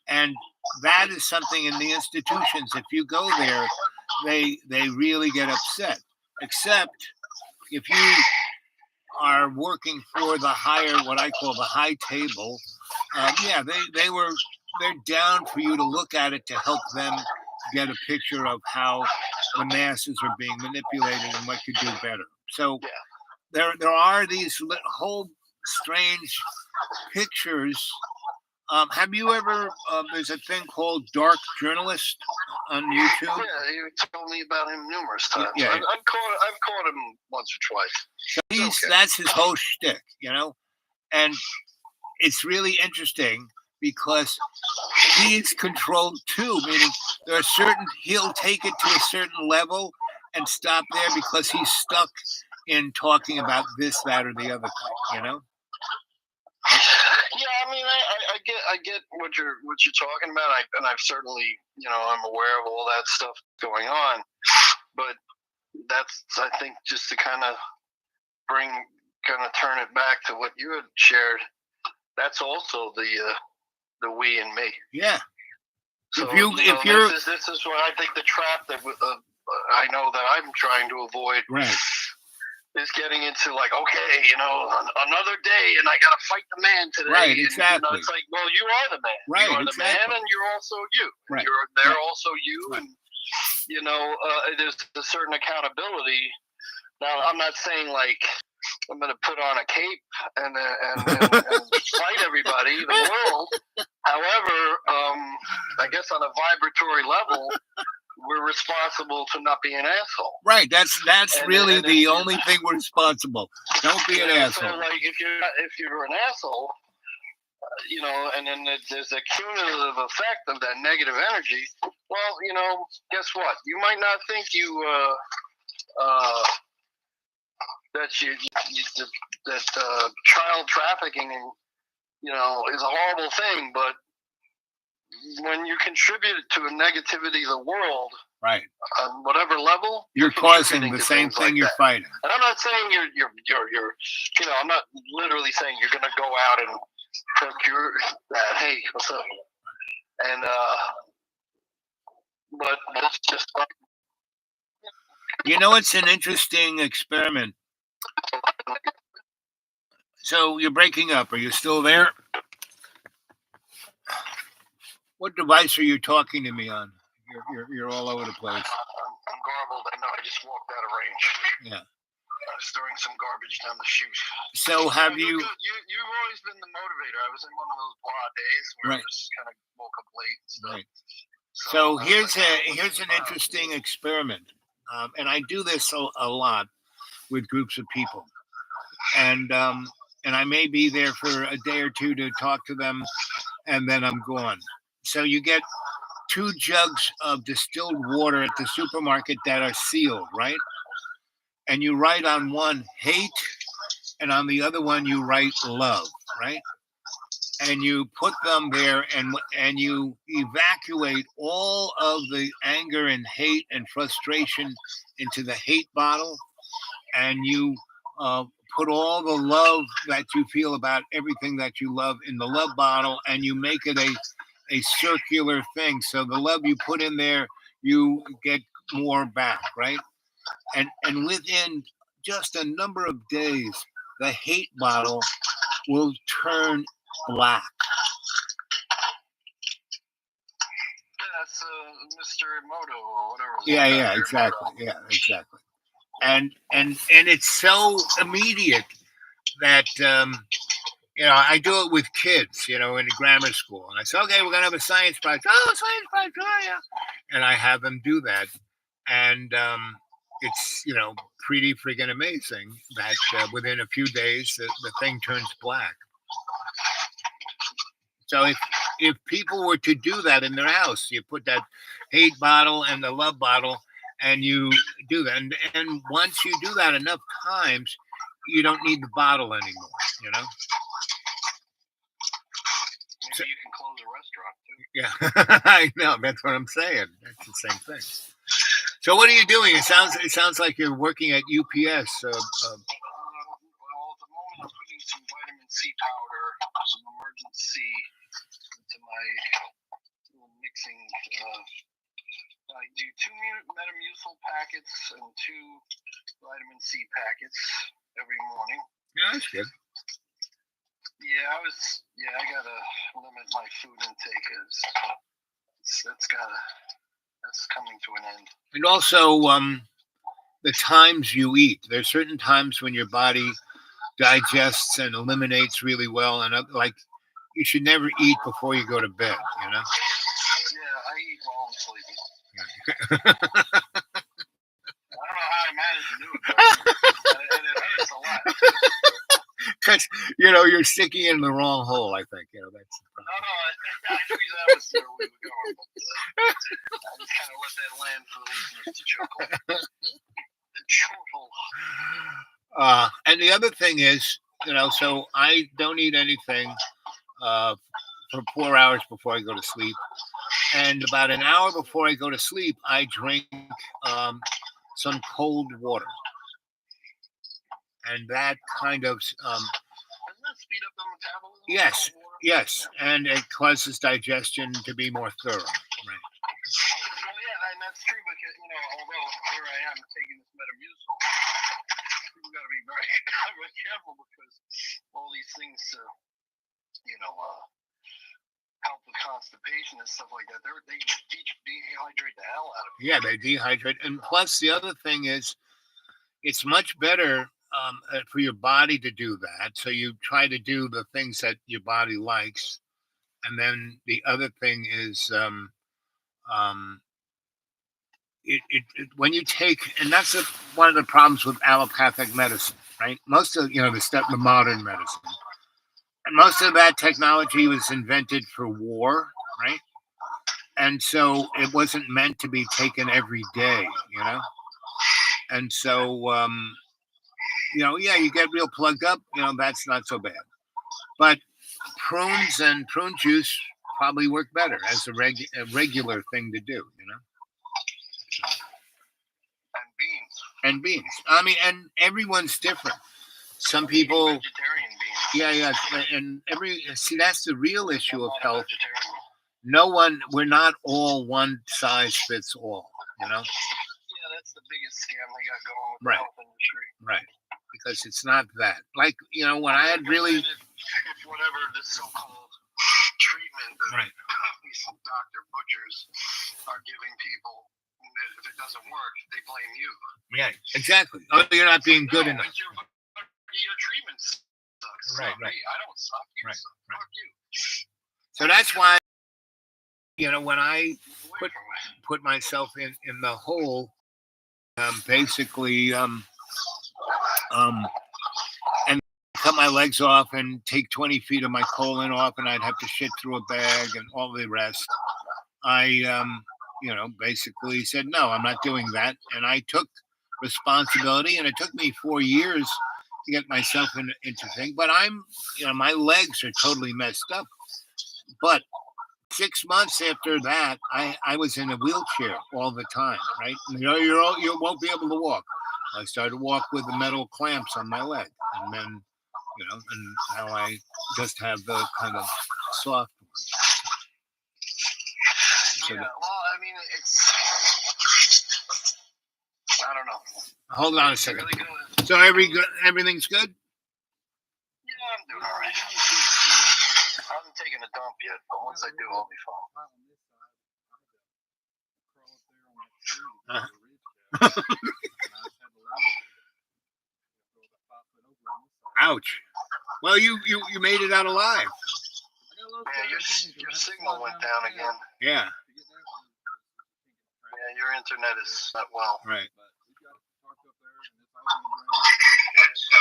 And that is something in the institutions. If you go there, they really get upset. Except if you are working for the higher, what I call the high table, they're down for you to look at it to help them get a picture of how the masses are being manipulated and what could do better. So there are these whole strange pictures. Have you ever? There's a thing called Dark Journalist on YouTube. Yeah, you told me about him numerous times. Yeah. I've caught him once or twice. So that's his whole shtick, and it's really interesting because he's controlled too. Meaning, there are he'll take it to a certain level and stop there because he's stuck in talking about this, that, or the other thing. Yeah, I mean, I get what you're talking about, and I've certainly, I'm aware of all that stuff going on, but that's, I think, just to kind of turn it back to what you had shared. That's also the we and me. Yeah. So this is what I think the trap that I know that I'm trying to avoid. Right. Is getting into like, okay, another day, and I got to fight the man today. Right, exactly. And, it's like, well, you are the man. Right, you are exactly. the man, and you're also you. Right. They're also you, right. And there's a certain accountability. Now, I'm not saying like I'm going to put on a cape and fight everybody, the world. However, I guess on a vibratory level, we're responsible to not be an asshole. Right. That's really the only thing we're responsible. Don't be an asshole. So, like, if you're an asshole, and then there's a cumulative effect of that negative energy. Well, guess what? You might not think that child trafficking, is a horrible thing, but when you contribute to a negativity of the world, right, on whatever level, you're causing the same thing you're fighting. And I'm not saying you're I'm not literally saying you're going to go out and procure that. Hey, what's up? And but that's just like, it's an interesting experiment. So you're breaking up. Are you still there? What device are you talking to me on? You're all over the place. I'm garbled. I know. I just walked out of range. Yeah. I was throwing some garbage down the chute. So have you? You've always been the motivator. I was in one of those blah days where I just kind of woke up late and stuff. Right. So here's an interesting experiment, and I do this a lot with groups of people, and I may be there for a day or two to talk to them, and then I'm gone. So you get 2 jugs of distilled water at the supermarket that are sealed, right? And you write on one hate, and on the other one you write love, right? and you put them there, and you evacuate all of the anger and hate and frustration into the hate bottle, and you uh, put all the love that you feel about everything that you love in the love bottle, and you make it a circular thing. So the love you put in there, you get more back, right? And within just a number of days, the hate bottle will turn black. That's Mr. Emoto or whatever. Yeah, exactly. Yeah, exactly. And it's so immediate that I do it with kids, in grammar school, and I say, okay, we're gonna have a science project. Oh, science project, oh, yeah, and I have them do that, and it's pretty freaking amazing that within a few days the thing turns black. So if people were to do that in their house, you put that hate bottle and the love bottle, and you do that, and once you do that enough times, you don't need the bottle anymore. Maybe you can close a restaurant too. Yeah, I know. That's what I'm saying. That's the same thing. So what are you doing? It sounds like you're working at UPS. Well, at the moment I'm putting some vitamin C powder, some emergency into my little mixing. I do 2 Metamucil packets and 2 vitamin C packets every morning. Yeah, that's good. Yeah, I gotta limit my food intake. That's coming to an end. And also, the times you eat. There's certain times when your body digests and eliminates really well, and like you should never eat before you go to bed. Yeah, I eat while I'm sleeping. I don't know how I manage to do it, and it hurts a lot. Because you're sticking in the wrong hole. I think that's the problem. No, I knew that was where we were going, but I just kind of let that land for the listeners to chuckle. The chuckle. And the other thing is, so I don't eat anything for 4 hours before I go to sleep, and about an hour before I go to sleep, I drink some cold water. And that kind of doesn't that speed up the metabolism? Yes, and it causes digestion to be more thorough, right? Well, yeah, and that's true because although here I am taking this Metamucil, people got to be very, very careful because all these things to help with constipation and stuff like that. They dehydrate the hell out of it. Yeah, they dehydrate, and plus the other thing is, it's much better for your body to do that. So you try to do the things that your body likes, and then the other thing is when you take, and that's one of the problems with allopathic medicine, right? Most of the modern medicine, and most of that technology was invented for war, right? And so it wasn't meant to be taken every day, and so yeah, you get real plugged up, that's not so bad. But prunes and prune juice probably work better as a regular thing to do, And beans. I mean, and everyone's different. Some people, vegetarian beans. Yeah, and that's the real issue of health. We're not all one size fits all, Yeah, that's the biggest scam they got going with the health industry. Right. Because it's not that. Like, when I had really... If whatever this so-called treatment that these Dr. Butchers are giving people, if it doesn't work, they blame you. Yeah, exactly. Oh, you're not being good enough. Your treatment sucks. Right. Me. I don't suck. You suck. Fuck you. So that's why, when I put myself in the hole, basically... and cut my legs off and take 20 feet of my colon off, and I'd have to shit through a bag and all the rest. I, basically said, no, I'm not doing that. And I took responsibility, and it took me 4 years, get myself into things. But my legs are totally messed up. But 6 months after that, I was in a wheelchair all the time, right? You won't be able to walk. I started to walk with the metal clamps on my leg, and then, and now I just have the kind of soft one. So yeah, well, I mean, I don't know. Hold on a second. Really good. So everything's good? Yeah, I'm doing all right. I haven't taken a dump yet, but once I do, I'll be fine. Ouch. Well, you made it out alive. Yeah, your signal went down again. Yeah. Yeah, your internet is not well. Right. So,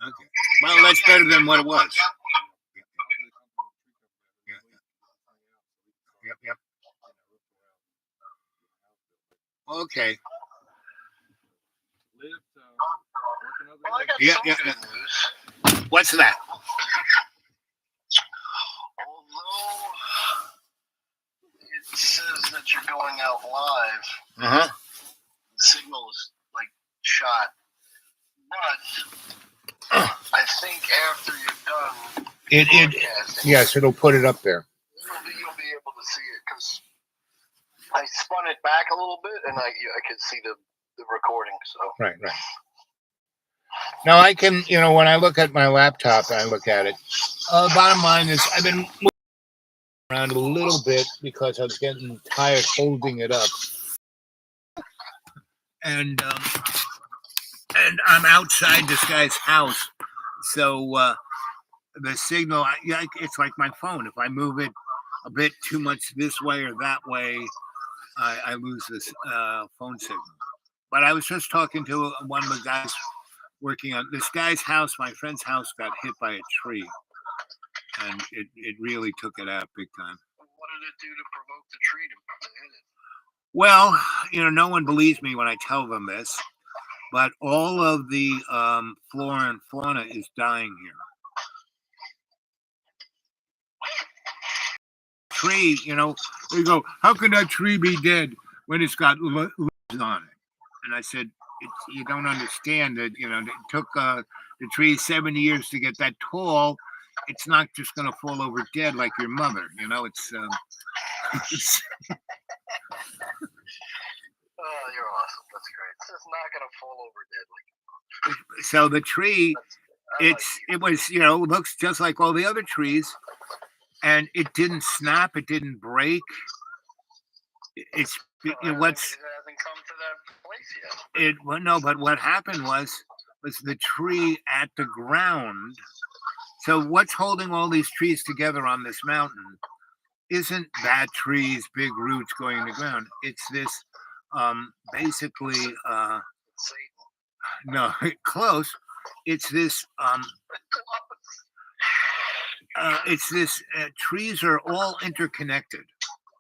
okay. Well, that's better than what it was. Yep. Okay. Well, I got some good news. What's that? Although it says that you're going out live, Uh-huh. the signal is like shot. But I think after you're done, yes, it'll put it up there. You'll be able to see it because I spun it back a little bit and I could see the recording. So Right. Now I can, when I look at my laptop and I look at it, bottom line is I've been moving around a little bit because I was getting tired holding it up. And I'm outside this guy's house. So the signal, it's like my phone. If I move it a bit too much this way or that way, I lose this phone signal. But I was just talking to one of the guys working on this guy's house. My friend's house got hit by a tree, and it really took it out big time. What did it do to provoke the tree to hit it? Well, no one believes me when I tell them this, but all of the flora and fauna is dying here. Tree, they go, how can that tree be dead when it's got leaves on it? And I said, you don't understand that, it took the tree 70 years to get that tall. It's not just going to fall over dead like your mother, it's Oh, you're awesome. That's great. It's just not going to fall over dead like. So the tree, it was, looks just like all the other trees, and it didn't snap, it didn't break. It hasn't come to that place yet. No, but what happened was the tree at the ground. So what's holding all these trees together on this mountain isn't that tree's big roots going in the ground. It's this basically no, close. It's this trees are all interconnected.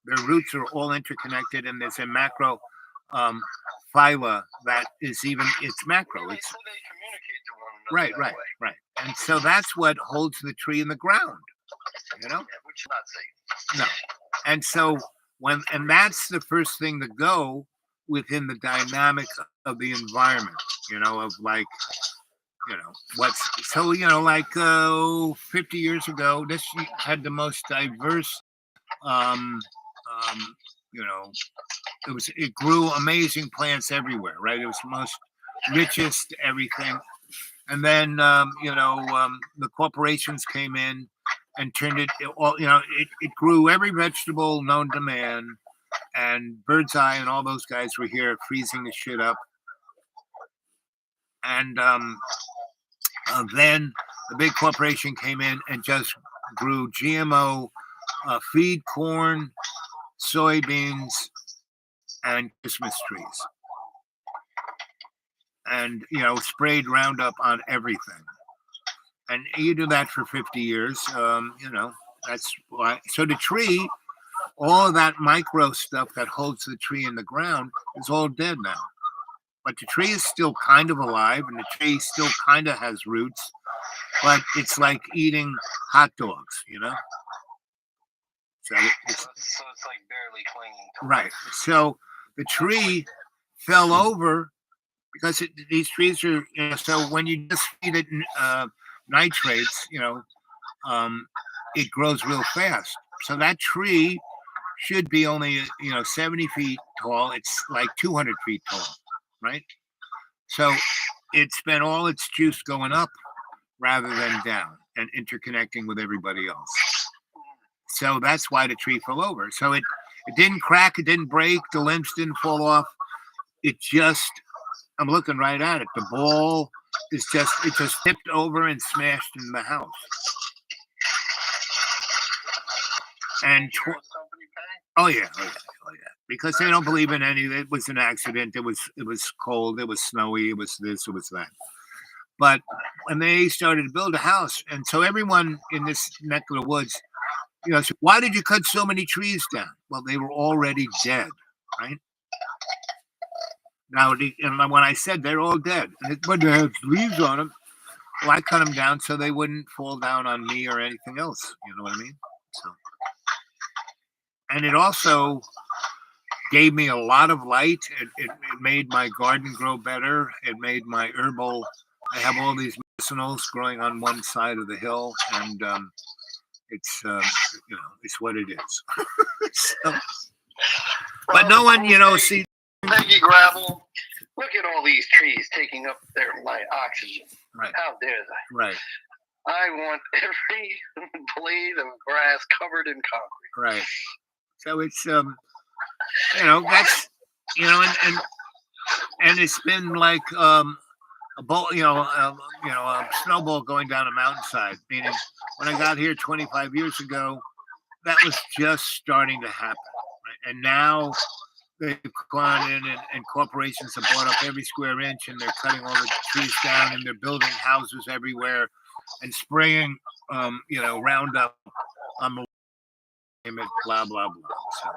Their roots are all interconnected, and there's a macro phyla that is it's macro. It's so they communicate to one another. Right. And so that's what holds the tree in the ground. Which is not safe. No. And so and that's the first thing to go within the dynamics of the environment, of like, what's so, like 50 years ago, this had the most diverse, it grew amazing plants everywhere, right? It was the most richest everything. And then, the corporations came in and turned it all, it grew every vegetable known to man, and Birdseye and all those guys were here freezing the shit up. And then the big corporation came in and just grew GMO feed corn, soybeans, and Christmas trees. And, sprayed Roundup on everything. And you do that for 50 years, that's why. So the tree, all of that micro stuff that holds the tree in the ground is all dead now. but the tree is still kind of alive, and the tree still kind of has roots, but it's like eating hot dogs, So So it's like barely clinging. Right. So the tree fell over because these trees are, so when you just feed it nitrates, it grows real fast. So that tree should be only, 70 feet tall. It's like 200 feet tall, right? So it spent all its juice going up rather than down and interconnecting with everybody else. So that's why the tree fell over. So it didn't crack, it didn't break, the limbs didn't fall off. It just, I'm looking right at it. The ball is it just tipped over and smashed in the house. And oh yeah. Because they don't believe in any. It was an accident. It was cold. It was snowy. It was this. It was that. But when they started to build a house, and so everyone in this neck of the woods, so why did you cut so many trees down? Well, they were already dead, right? Now, and when I said they're all dead, but they have leaves on them, well, I cut them down so they wouldn't fall down on me or anything else. You know what I mean? So, and it also gave me a lot of light. It made my garden grow better. It made my herbal. I have all these medicinals growing on one side of the hill, and it's it's what it is. So, but no one, see. Peggy Gravel, look at all these trees taking up my oxygen. Right. How dare they? Right. I want every blade of grass covered in concrete. Right. So it's that's and it's been like a ball, a snowball going down a mountainside. Meaning, when I got here 25 years ago, that was just starting to happen, right? And now they've gone in and corporations have bought up every square inch, and they're cutting all the trees down, and they're building houses everywhere and spraying, Roundup on the blah, blah, blah. So,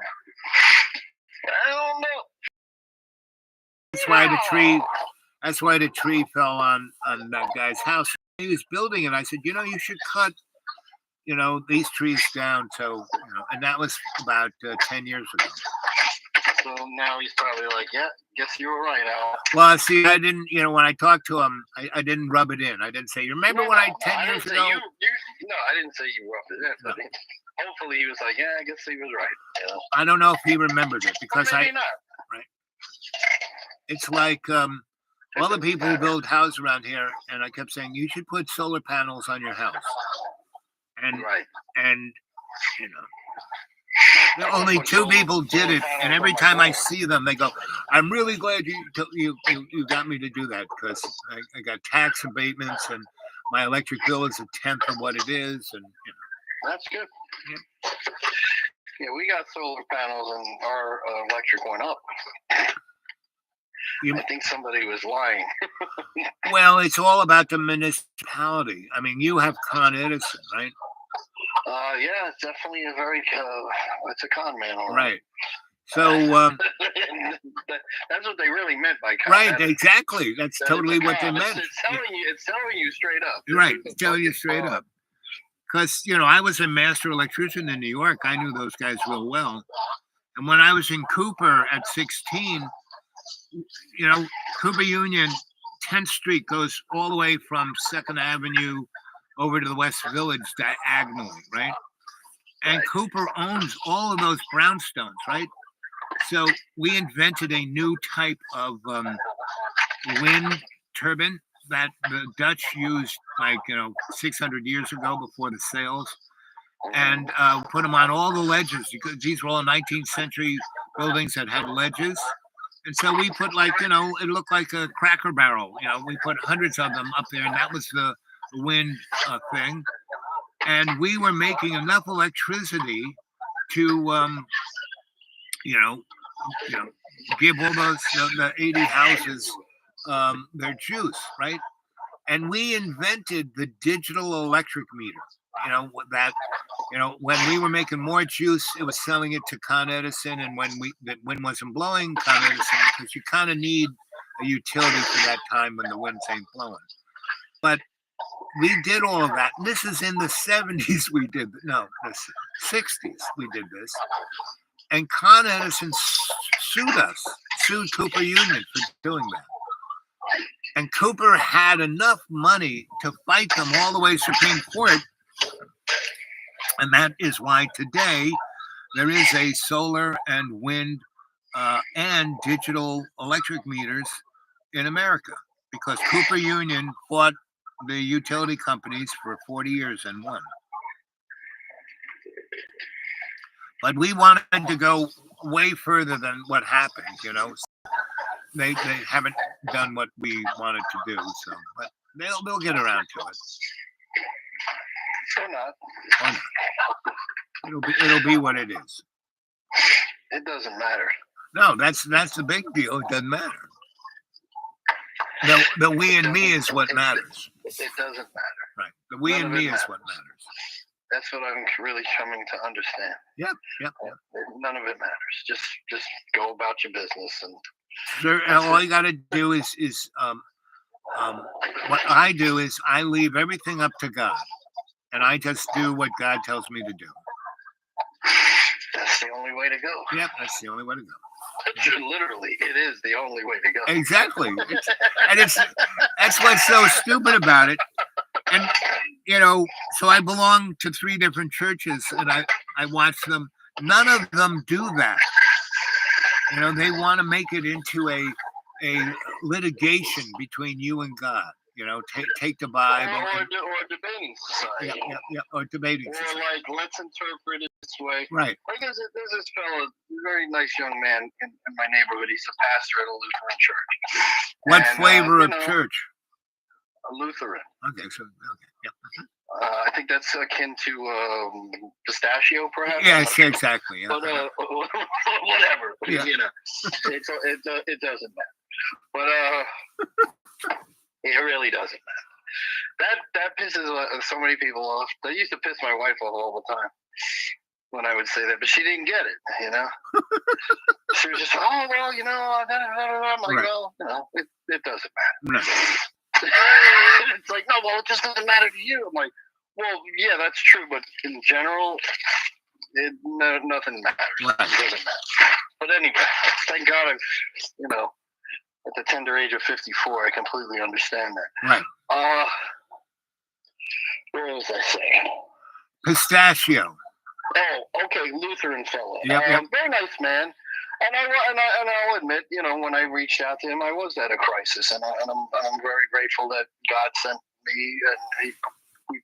I don't know. That's why the tree fell on that guy's house. He was building it. I said, you should cut, these trees down. So, and that was about 10 years ago. So now he's probably like, yeah, guess you were right, Al. Well, see, I didn't, when I talked to him, I didn't rub it in. I didn't say, you remember when 10 years ago? No, I didn't say you rubbed it in. But hopefully he was like, yeah, I guess he was right. I don't know if he remembered it because maybe not. Right. It's like all the people who build houses around here, and I kept saying, you should put solar panels on your house. And, right. And, only 2 people did it, and every time I see them, they go, "I'm really glad you got me to do that because I got tax abatements and my electric bill is 1/10 of what it is." And that's good. Yeah. Yeah, we got solar panels and our electric went up. I think somebody was lying. Well, it's all about the municipality. I mean, you have Con Edison, right? Yeah, it's definitely it's a con man, all right. So that's what they really meant by con. Right, exactly. That's totally what they meant. It's telling you straight up. Right, it's telling you straight up. Because I was a master electrician in New York. I knew those guys real well. And when I was in Cooper at 16, Cooper Union, 10th Street goes all the way from 2nd Avenue over to the West Village diagonally, right? And Cooper owns all of those brownstones, right? So we invented a new type of wind turbine that the Dutch used 600 years ago before the sails, and put them on all the ledges because these were all 19th century buildings that had ledges. And so we put it looked like a Cracker Barrel. We put hundreds of them up there, and that was the wind thing. And we were making enough electricity to, give all those the 80 houses their juice, right? And we invented the digital electric meter. When we were making more juice, it was selling it to Con Edison, and when the wind wasn't blowing, Con Edison, because you kind of need a utility for that time when the winds ain't blowing. But we did all of that. This is in the 70s we did, no, the 60s we did this. And Con Edison sued Cooper Union for doing that. And Cooper had enough money to fight them all the way to Supreme Court. And that is why today there is a solar and wind and digital electric meters in America, because Cooper Union fought the utility companies for 40 years and won. But we wanted to go way further than what happened, you know. They haven't done what we wanted to do, so but they'll get around to it. Or not. Or not. It'll be what it is. It doesn't matter. No, that's the big deal. It doesn't matter. The we and me is what matters. It doesn't matter. Right. The we and me is what matters. That's what I'm really coming to understand. Yep. None of it matters. Just go about your business, and sure, all you got to do is what I do is I leave everything up to God, and I just do what God tells me to do. That's the only way to go. Yep, that's the only way to go. Literally, it is the only way to go. Exactly. That's what's so stupid about it. And, you know, so I belong to 3 different churches, and I watch them. None of them do that. You know, they want to make it into a litigation between you and God. You know, take the Bible. Or debating society. Yeah, or debating society. Or like, let's interpret it this way. Right. Like there's this fellow, very nice young man in my neighborhood. He's a pastor at a Lutheran church. What flavor of church? A Lutheran. Okay, yeah. I think that's akin to pistachio, perhaps. Yes, exactly. Yeah. But whatever. Yeah. You know, it doesn't matter. But it really doesn't matter. That pisses so many people off. That used to piss my wife off all the time when I would say that, but she didn't get it. You know, she was just, oh well, you know, I'm like, right. Well, you know, it doesn't matter. No. It's like, no, well, it just doesn't matter to you. I'm like, well, yeah, that's true, but in general, nothing matters. Right. It doesn't matter. But anyway, thank God I'm, you know, at the tender age of 54, I completely understand that. Right. Where was I saying? Pistachio. Oh, okay, Lutheran fellow. Yep. Very nice man. And I'll admit, you know, when I reached out to him, I was at a crisis, and I'm very grateful that God sent me, and he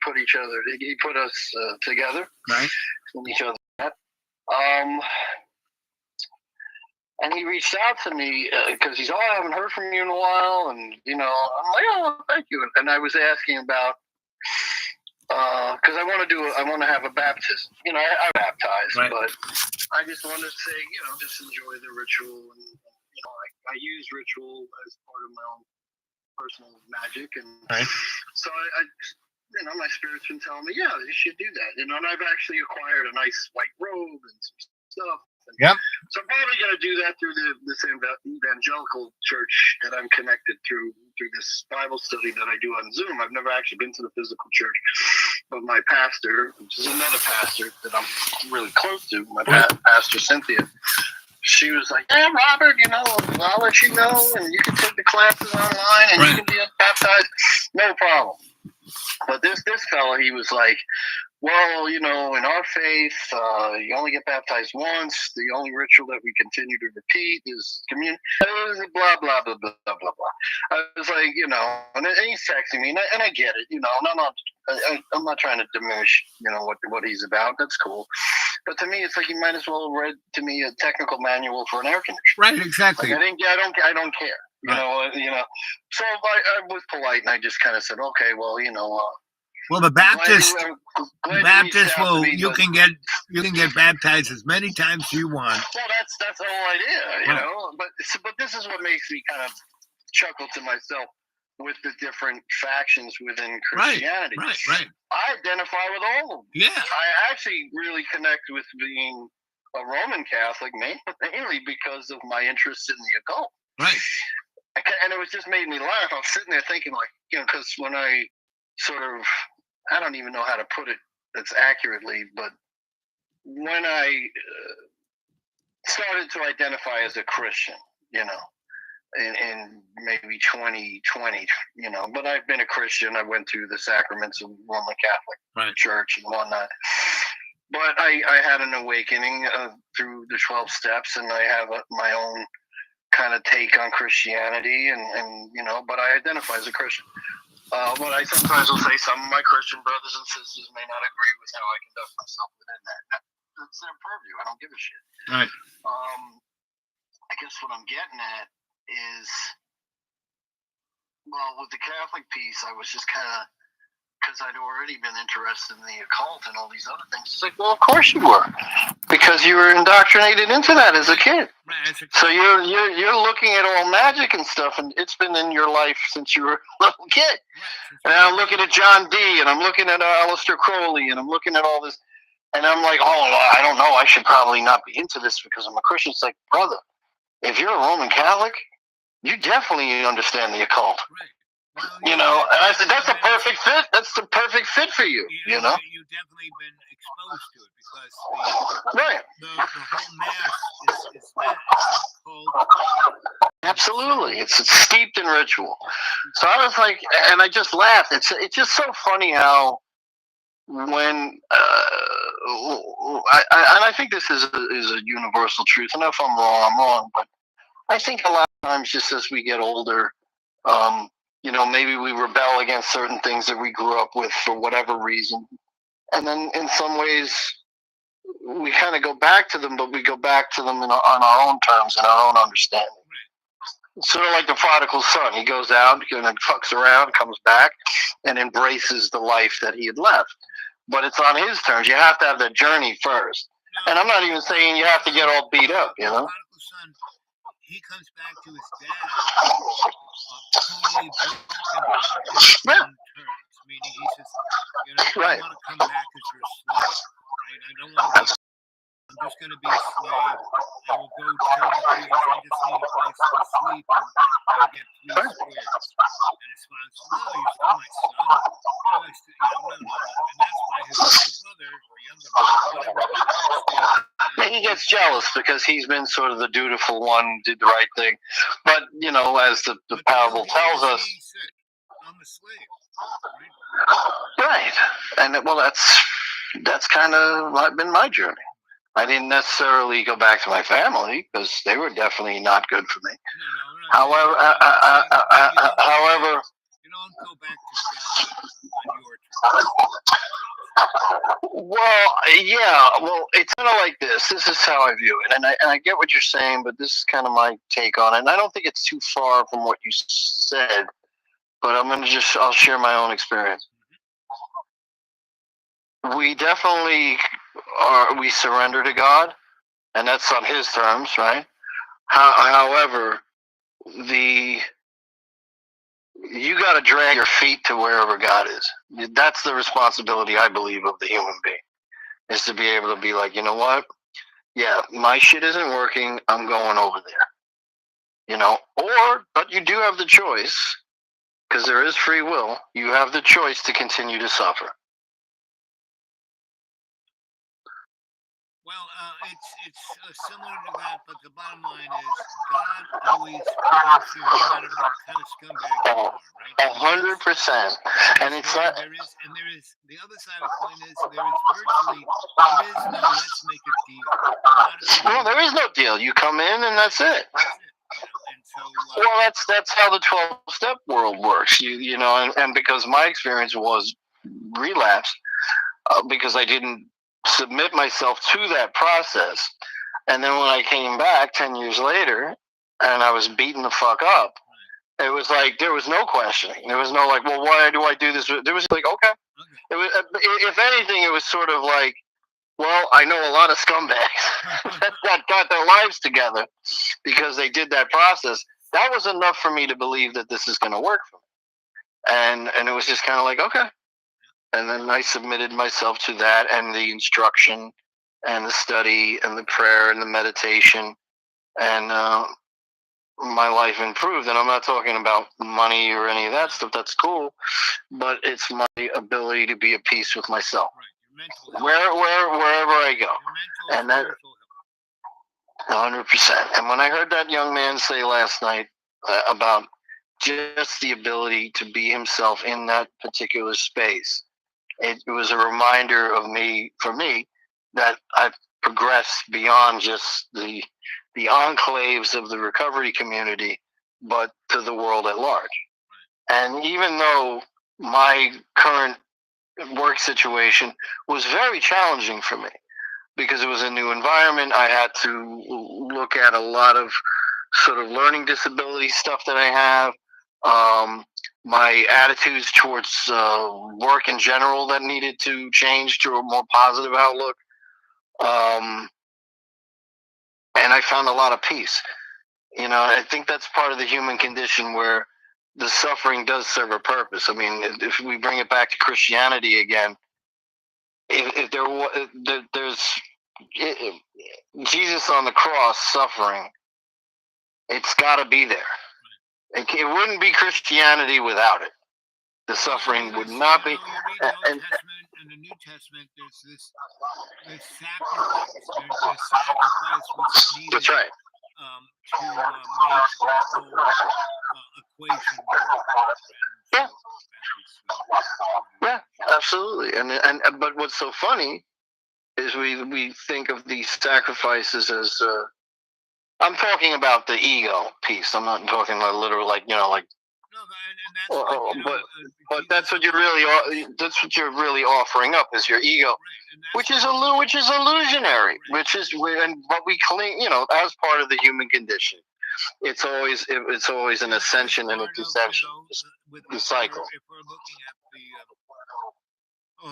put us together, right, in each other. And he reached out to me because he's, I haven't heard from you in a while, and you know, I'm like, oh, thank you. And I was asking about because I want to have a baptism. You know, I baptize, right. But I just want to say, you know, just enjoy the ritual, and you know, I use ritual as part of my own personal magic, and right. So I you know, my spirit's been telling me, yeah, you should do that. You know, and I've actually acquired a nice white robe and some stuff. And yep. So I'm probably going to do that through this evangelical church that I'm connected through this Bible study that I do on Zoom. I've never actually been to the physical church, but my pastor, which is another pastor that I'm really close to, my pastor Cynthia, she was like, yeah, Robert, you know, I'll let you know, and you can take the classes online, and you can be baptized. No problem. But this fella, he was like, well, you know, in our faith, you only get baptized once. The only ritual that we continue to repeat is communion. Blah, blah, blah, blah, blah, blah. I was like, you know, and he's texting me, and I get it, you know, I'm not trying to diminish, you know, what he's about. That's cool. But to me, it's like he might as well have read to me a technical manual for an air conditioner. Right, exactly. Like, I don't care. You know. So I was polite, and I just kind of said, okay, well, you know. Well, the Baptist will you can get baptized as many times as you want. Well, that's the whole idea, you know. But this is what makes me kind of chuckle to myself with the different factions within Christianity. Right. I identify with all of them. Yeah. I actually really connect with being a Roman Catholic mainly because of my interest in the occult. Right. And just made me laugh. I was sitting there thinking, like, because when I I don't even know how to put it that's accurately, but when I started to identify as a Christian, in maybe 2020, but I've been a Christian. I went through the sacraments of Roman Catholic Church and whatnot. But I had an awakening through the 12 steps, and I have my own kind of take on Christianity, and but I identify as a Christian. But I sometimes will say some of my Christian brothers and sisters may not agree with how I conduct myself within that. That's their purview. I don't give a shit. Right. I guess what I'm getting at is, well, with the Catholic piece, I was just kind of, because I'd already been interested in the occult and all these other things. It's like, well, of course you were, because you were indoctrinated into that as a kid. So you're looking at all magic and stuff, and it's been in your life since you were a little kid. And I'm looking at John Dee, and I'm looking at Aleister Crowley, and I'm looking at all this, and I'm like, oh, I don't know, I should probably not be into this because I'm a Christian. It's like, brother, if you're a Roman Catholic, you definitely understand the occult. Well, and I said, that's a perfect fit. That's the perfect fit for you. You've definitely been exposed to it because the whole mass is that. It's called, absolutely, it's steeped in ritual. So I was like, and I just laughed. It's just so funny how when I think this is a universal truth. And if I'm wrong, I'm wrong. But I think a lot of times, just as we get older, maybe we rebel against certain things that we grew up with for whatever reason. And then in some ways, we kind of go back to them, but we go back to them on our own terms and our own understanding. Sort of like the prodigal son. He goes out, fucks around, comes back, and embraces the life that he had left. But it's on his terms. You have to have that journey first. And I'm not even saying you have to get all beat up, The prodigal son, he comes back to his dad totally broken on his own terms. Meaning he says, I want to come back as your slave. Right? I don't want to be, I'm just going to be a slave. I will go till the trees. I just need a place to sleep and get 3 squares. And his father says, no, you're still my son. No. And that's why his older brother or younger brother, whatever, he gets jealous because he's been sort of the dutiful one, did the right thing. But, as the parable tells us. I'm a slave. Right. And that's kind of been my journey. I didn't necessarily go back to my family because they were definitely not good for me. However, you don't go back to God on your terms. Well, yeah. Well, it's kind of like this. This is how I view it, and I get what you're saying, but this is kind of my take on it. And I don't think it's too far from what you said, but I'll share my own experience. We definitely we surrender to God, and that's on His terms, right? However, you got to drag your feet to wherever God is. That's the responsibility, I believe, of the human being, is to be able to be like, you know what? Yeah, my shit isn't working. I'm going over there. But you do have the choice, because there is free will. You have the choice to continue to suffer. Well, it's similar to that, but the bottom line is God always protects you no matter what kind of scumbag you are, right? 100%. And it's not. There is the other side of the coin is there is no let's make a deal. Well, there is no deal. You come in and that's it. Well, that's how the 12-step world works. And because my experience was relapse, because I didn't submit myself to that process. And then when I came back 10 years later and I was beaten the fuck up, it was like there was no questioning. There was no like, well, why do I do this? There was like, okay. It was, if anything, it was sort of like, well, I know a lot of scumbags that got their lives together because they did that process. That was enough for me to believe that this is going to work for me. And it was just kind of like, okay. And then I submitted myself to that and the instruction and the study and the prayer and the meditation. And my life improved. And I'm not talking about money or any of that stuff. That's cool, but it's my ability to be at peace with myself, wherever I go, and that 100%. And when I heard that young man say last night about just the ability to be himself in that particular space, it was a reminder for me, that I've progressed beyond just the enclaves of the recovery community, but to the world at large. And even though my current work situation was very challenging for me, because it was a new environment, I had to look at a lot of sort of learning disability stuff that I have, my attitudes towards work in general that needed to change to a more positive outlook. And I found a lot of peace. I think that's part of the human condition, where the suffering does serve a purpose. I mean, if we bring it back to Christianity again, if there's Jesus on the cross suffering, it's got to be there. It wouldn't be Christianity without it. The suffering would not be. And in the New Testament, there's this sacrifice. There's sacrifice was needed. That's right. To make the whole equation work. Yeah, absolutely. And but what's so funny is we think of these sacrifices as I'm talking about the ego piece. I'm not talking about literal, like. But that's what you're really offering up, is your ego, right, which is illusionary, but we cling, as part of the human condition. It's always an ascension and a deception. The cycle. If we're looking at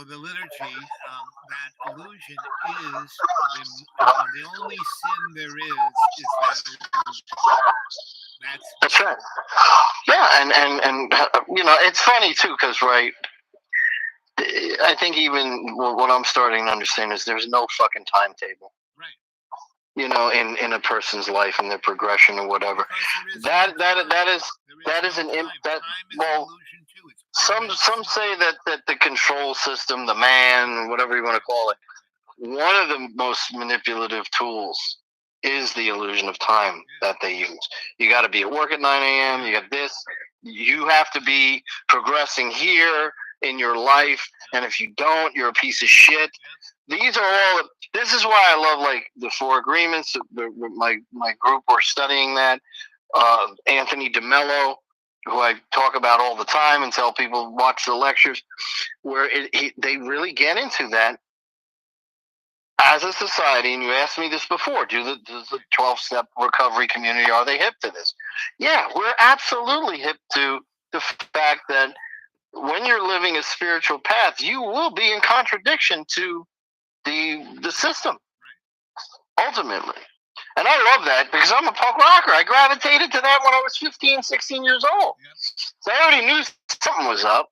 the liturgy, that illusion is the only sin there is that illusion. That's right. Yeah, and it's funny too, because right, I think even what I'm starting to understand is there's no fucking timetable. Right. In a person's life and their progression or whatever. That is an well. Some say that the control system, the man, whatever you want to call it, one of the most manipulative tools is the illusion of time that they use. You got to be at work at 9 a.m. You got this. You have to be progressing here in your life, and if you don't, you're a piece of shit. These are all. This is why I love like the Four Agreements. My group were studying that. Anthony DeMello, who I talk about all the time and tell people watch the lectures, where they really get into that. As a society, and you asked me this before, does the 12-step recovery community, are they hip to this? Yeah, we're absolutely hip to the fact that when you're living a spiritual path, you will be in contradiction to the system, ultimately. And I love that, because I'm a punk rocker. I gravitated to that when I was 15, 16 years old. So I already knew something was up.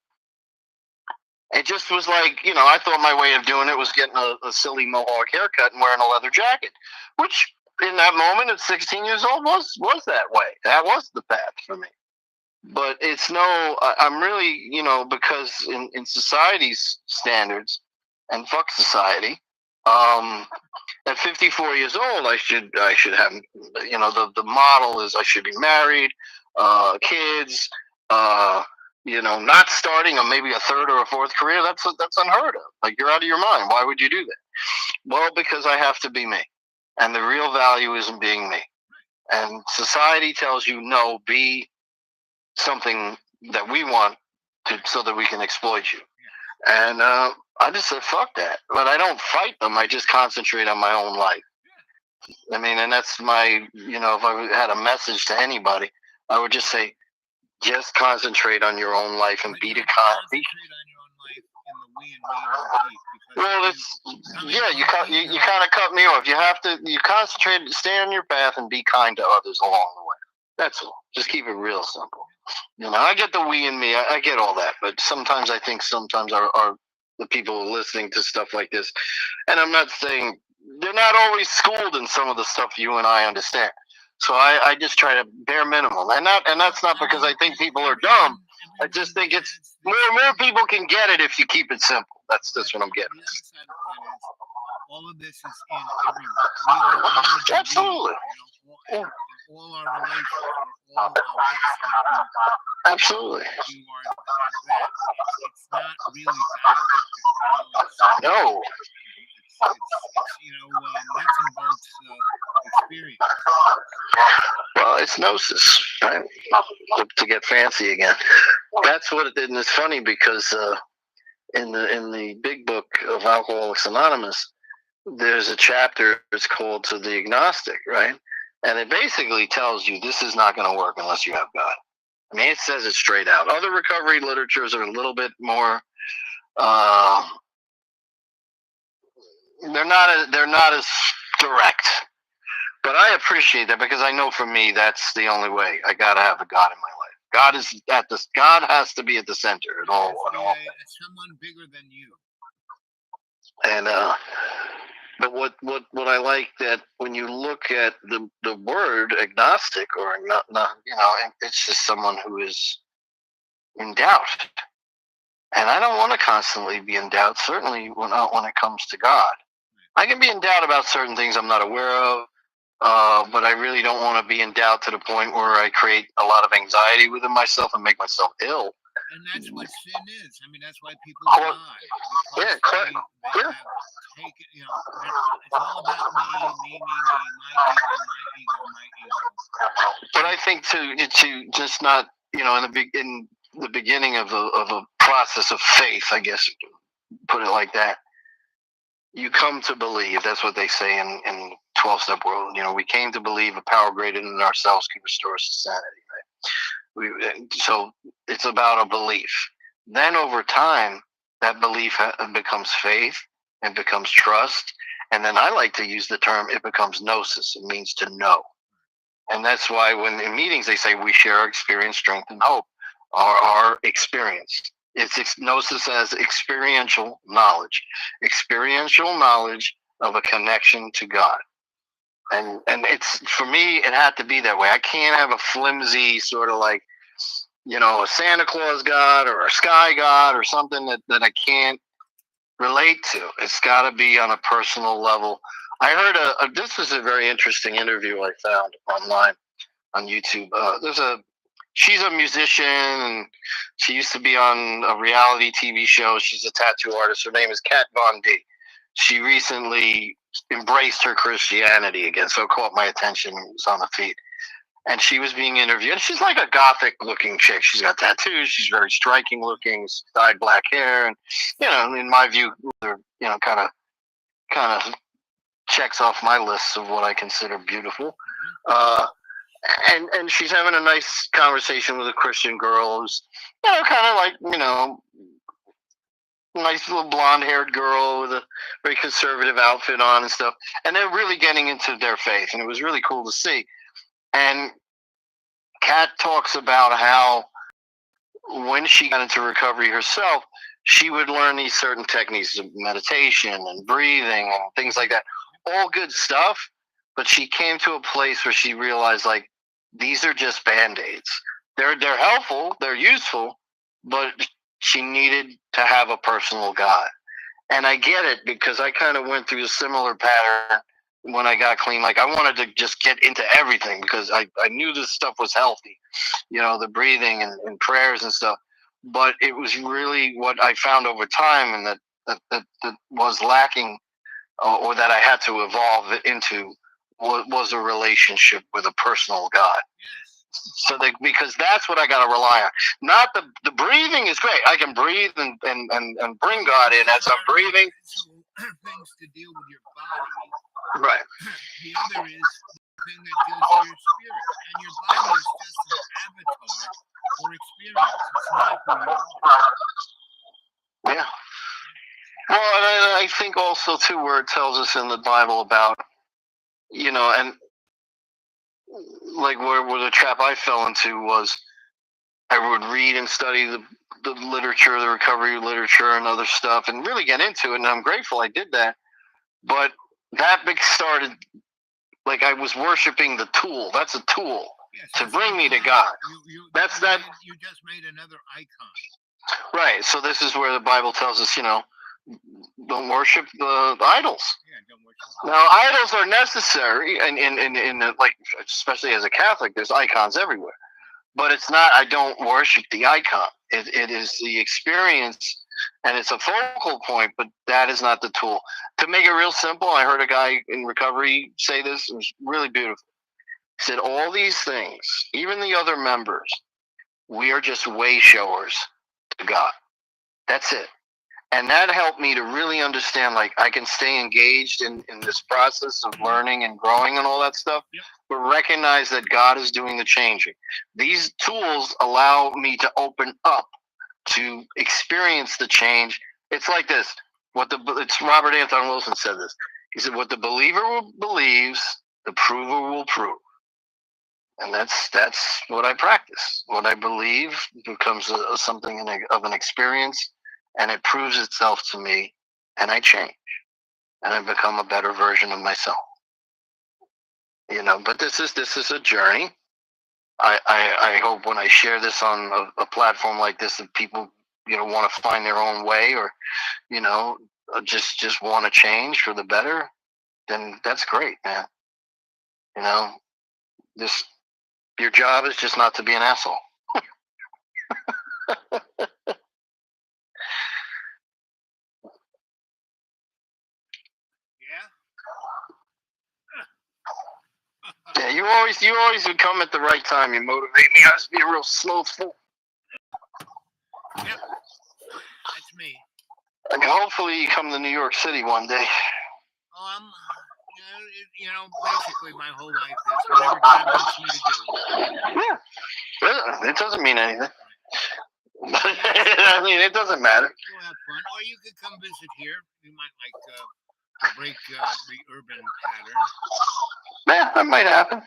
It just was like, I thought my way of doing it was getting a silly mohawk haircut and wearing a leather jacket, which in that moment at 16 years old was that way. That was the path for me. But I'm really, because in society's standards, and fuck society, at 54 years old, I should have, the model is I should be married, kids, not starting maybe a third or a fourth career. That's unheard of. Like, you're out of your mind. Why would you do that? Well, because I have to be me, and the real value isn't being me. And society tells you, no, be something that we want so that we can exploit you. And I just said, fuck that. But I don't fight them. I just concentrate on my own life. I mean, and that's my, if I had a message to anybody, I would just say, just concentrate on your own life and be the kind. Well, you kind of cut me off. You concentrate, stay on your path, and be kind to others along the way. That's all. Just keep it real simple. I get the we and me. I get all that, but sometimes I think are the people listening to stuff like this, and I'm not saying they're not always schooled in some of the stuff you and I understand. So I just try to bare minimum, and that's not because I think people are dumb. I just think it's more people can get it if you keep it simple. That's what I'm getting. The other side of the coin is all of this is in everyone. We are absolutely. All our relations, all of this. Absolutely. You are at that. It's not really dialectic. No. It's nuts and bolts experience. Well, it's gnosis, right? To get fancy again. That's what it did, and it's funny because in the big book of Alcoholics Anonymous, there's a chapter. It's called "To the Agnostic," right? And it basically tells you this is not going to work unless you have God. I mean, it says it straight out. Other recovery literatures are a little bit more. They're not as direct, but I appreciate that because I know for me that's the only way. I gotta have a God in my life. God has to be at the center at all. Someone bigger than you. And but what I like that when you look at the word agnostic or not, it's just someone who is in doubt. And I don't want to constantly be in doubt. Certainly when it comes to God. I can be in doubt about certain things I'm not aware of, but I really don't want to be in doubt to the point where I create a lot of anxiety within myself and make myself ill. And that's what sin is. I mean, that's why people die. They have taken, it's all about me, my ego. But I think to just not, in the beginning of a process of faith, I guess, put it like that. You come to believe, that's what they say in 12-step world. We came to believe a power greater than ourselves can restore us to sanity, right? So it's about a belief. Then over time, that belief becomes faith and becomes trust. And then I like to use the term, it becomes gnosis. It means to know. And that's why when in meetings they say we share our experience, strength, and hope, our experience. It's gnosis as experiential knowledge of a connection to God. And it's, for me, it had to be that way. I can't have a flimsy sort of like, a Santa Claus God or a sky God or something that I can't relate to. It's got to be on a personal level. I heard this was a very interesting interview I found online on YouTube. She's a musician, and she used to be on a reality TV show. She's a tattoo artist. Her name is Kat Von D. She recently embraced her Christianity again, so it caught my attention. It was on the feed. And she was being interviewed. She's like a gothic-looking chick. She's got tattoos. She's very striking-looking, dyed black hair. And, in my view, kind of checks off my list of what I consider beautiful. And she's having a nice conversation with a Christian girl who's, kind of like, nice little blonde-haired girl with a very conservative outfit on and stuff. And they're really getting into their faith, and it was really cool to see. And Kat talks about how when she got into recovery herself, she would learn these certain techniques of meditation and breathing and things like that. All good stuff. But she came to a place where she realized, like, these are just Band-Aids. They're helpful, they're useful, but she needed to have a personal God. And I get it, because I kind of went through a similar pattern when I got clean. Like, I wanted to just get into everything because I knew this stuff was healthy, the breathing and prayers and stuff. But it was really what I found over time, and that was lacking, or that I had to evolve it into, was a relationship with a personal God. So because that's what I got to rely on. Not the breathing is great. I can breathe and bring God in as I'm breathing. Things to deal with your body. Right. The other is the thing that deals with your spirit. And your body is just an avatar for experience. It's not who you are. Yeah. Well, and I think also, too, where it tells us in the Bible about, and like where the trap I fell into was I would read and study the literature, the recovery literature and other stuff, and really get into it. And I'm grateful I did that. But that started like I was worshiping the tool. That's a tool Yes, to bring me to God. That's that. You just made another icon. Right. So this is where the Bible tells us, don't worship the idols. Yeah, don't worship. Now, idols are necessary, and in like, especially as a Catholic, there's icons everywhere. But it's not. I don't worship the icon. It is the experience, and it's a focal point. But that is not the tool. To make it real simple, I heard a guy in recovery say this. It was really beautiful. He said, "All these things, even the other members, we are just way showers to God. That's it." And that helped me to really understand, like, I can stay engaged in this process of learning and growing and all that stuff, but recognize that God is doing the changing. These tools allow me to open up to experience the change. It's like this. It's Robert Anton Wilson said this. He said, "What the believer believes, the prover will prove." And that's what I practice. What I believe becomes something of an experience, and it proves itself to me, and I change, and I become a better version of myself. But this is a journey. I hope when I share this on a platform like this, that people want to find their own way, or just want to change for the better, then that's great, man. Your job is just not to be an asshole. Yeah, you always would come at the right time. You motivate me. I was being real slothful. Yep, that's me. And hopefully you come to New York City one day. Basically my whole life is whatever God wants me to do. Yeah, it doesn't mean anything. I mean, it doesn't matter. You'll have fun, or you could come visit here. You might like break the urban pattern. Yeah, that might happen.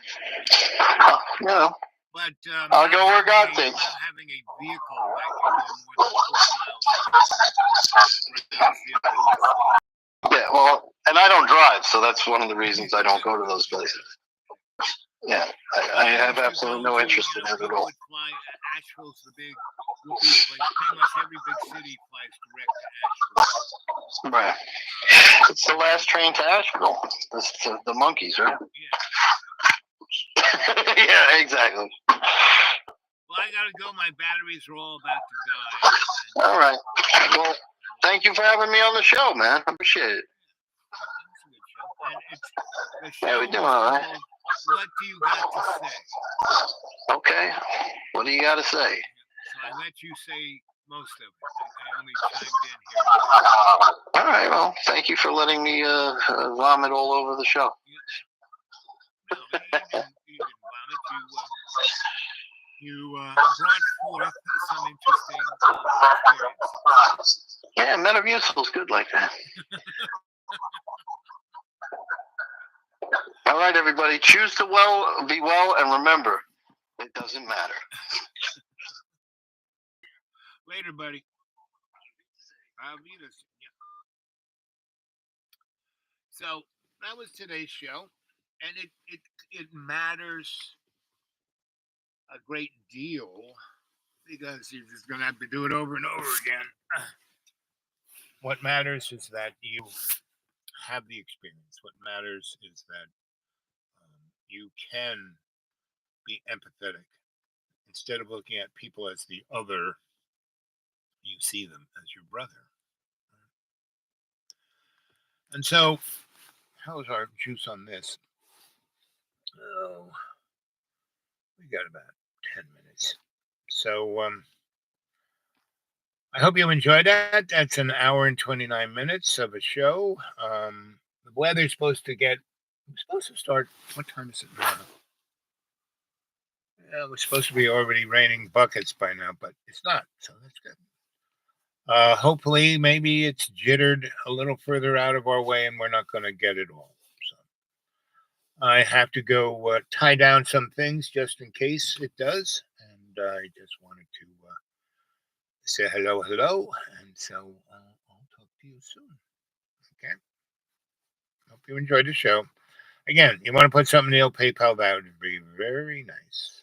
But I'll go where God thinks. Not having a vehicle that can go more than 40 miles. Yeah, well, and I don't drive, so that's one of the reasons I don't go to those places. Yeah, I have absolutely no interest in it at all. Asheville's the big whoopee place. Pretty much every big city flies direct to Asheville. Right. It's the last train to Asheville. The monkeys, right? Yeah. Yeah, exactly. Well, I gotta go. My batteries are all about to die. All right. Well, thank you for having me on the show, man. I appreciate it. Yeah, we're doing all right. What do you got to say? Okay. What do you got to say? So I let you say most of it. I only chimed in here. All right. Well, thank you for letting me vomit all over the show. No, you didn't vomit. You brought forth some interesting experience. Yeah, Metamucil's good like that. All right, everybody. Choose to be well, and remember, it doesn't matter. Later, buddy. I'll meet us. Yeah. So that was today's show, and it matters a great deal because you're just going to have to do it over and over again. What matters is that you have the experience. What matters is that you can be empathetic. Instead of looking at people as the other, you see them as your brother. And so, how's our juice on this? Oh, we got about 10 minutes. So, I hope you enjoyed that. That's an hour and 29 minutes of a show. The weather's supposed to start. What time is it now? It was supposed to be already raining buckets by now, but it's not. So that's good. Hopefully, maybe it's jittered a little further out of our way and we're not going to get it all. So I have to go tie down some things just in case it does. And I just wanted to say hello. And so I'll talk to you soon. Okay. Hope you enjoyed the show. Again, you want to put something in the old PayPal, that would be very nice.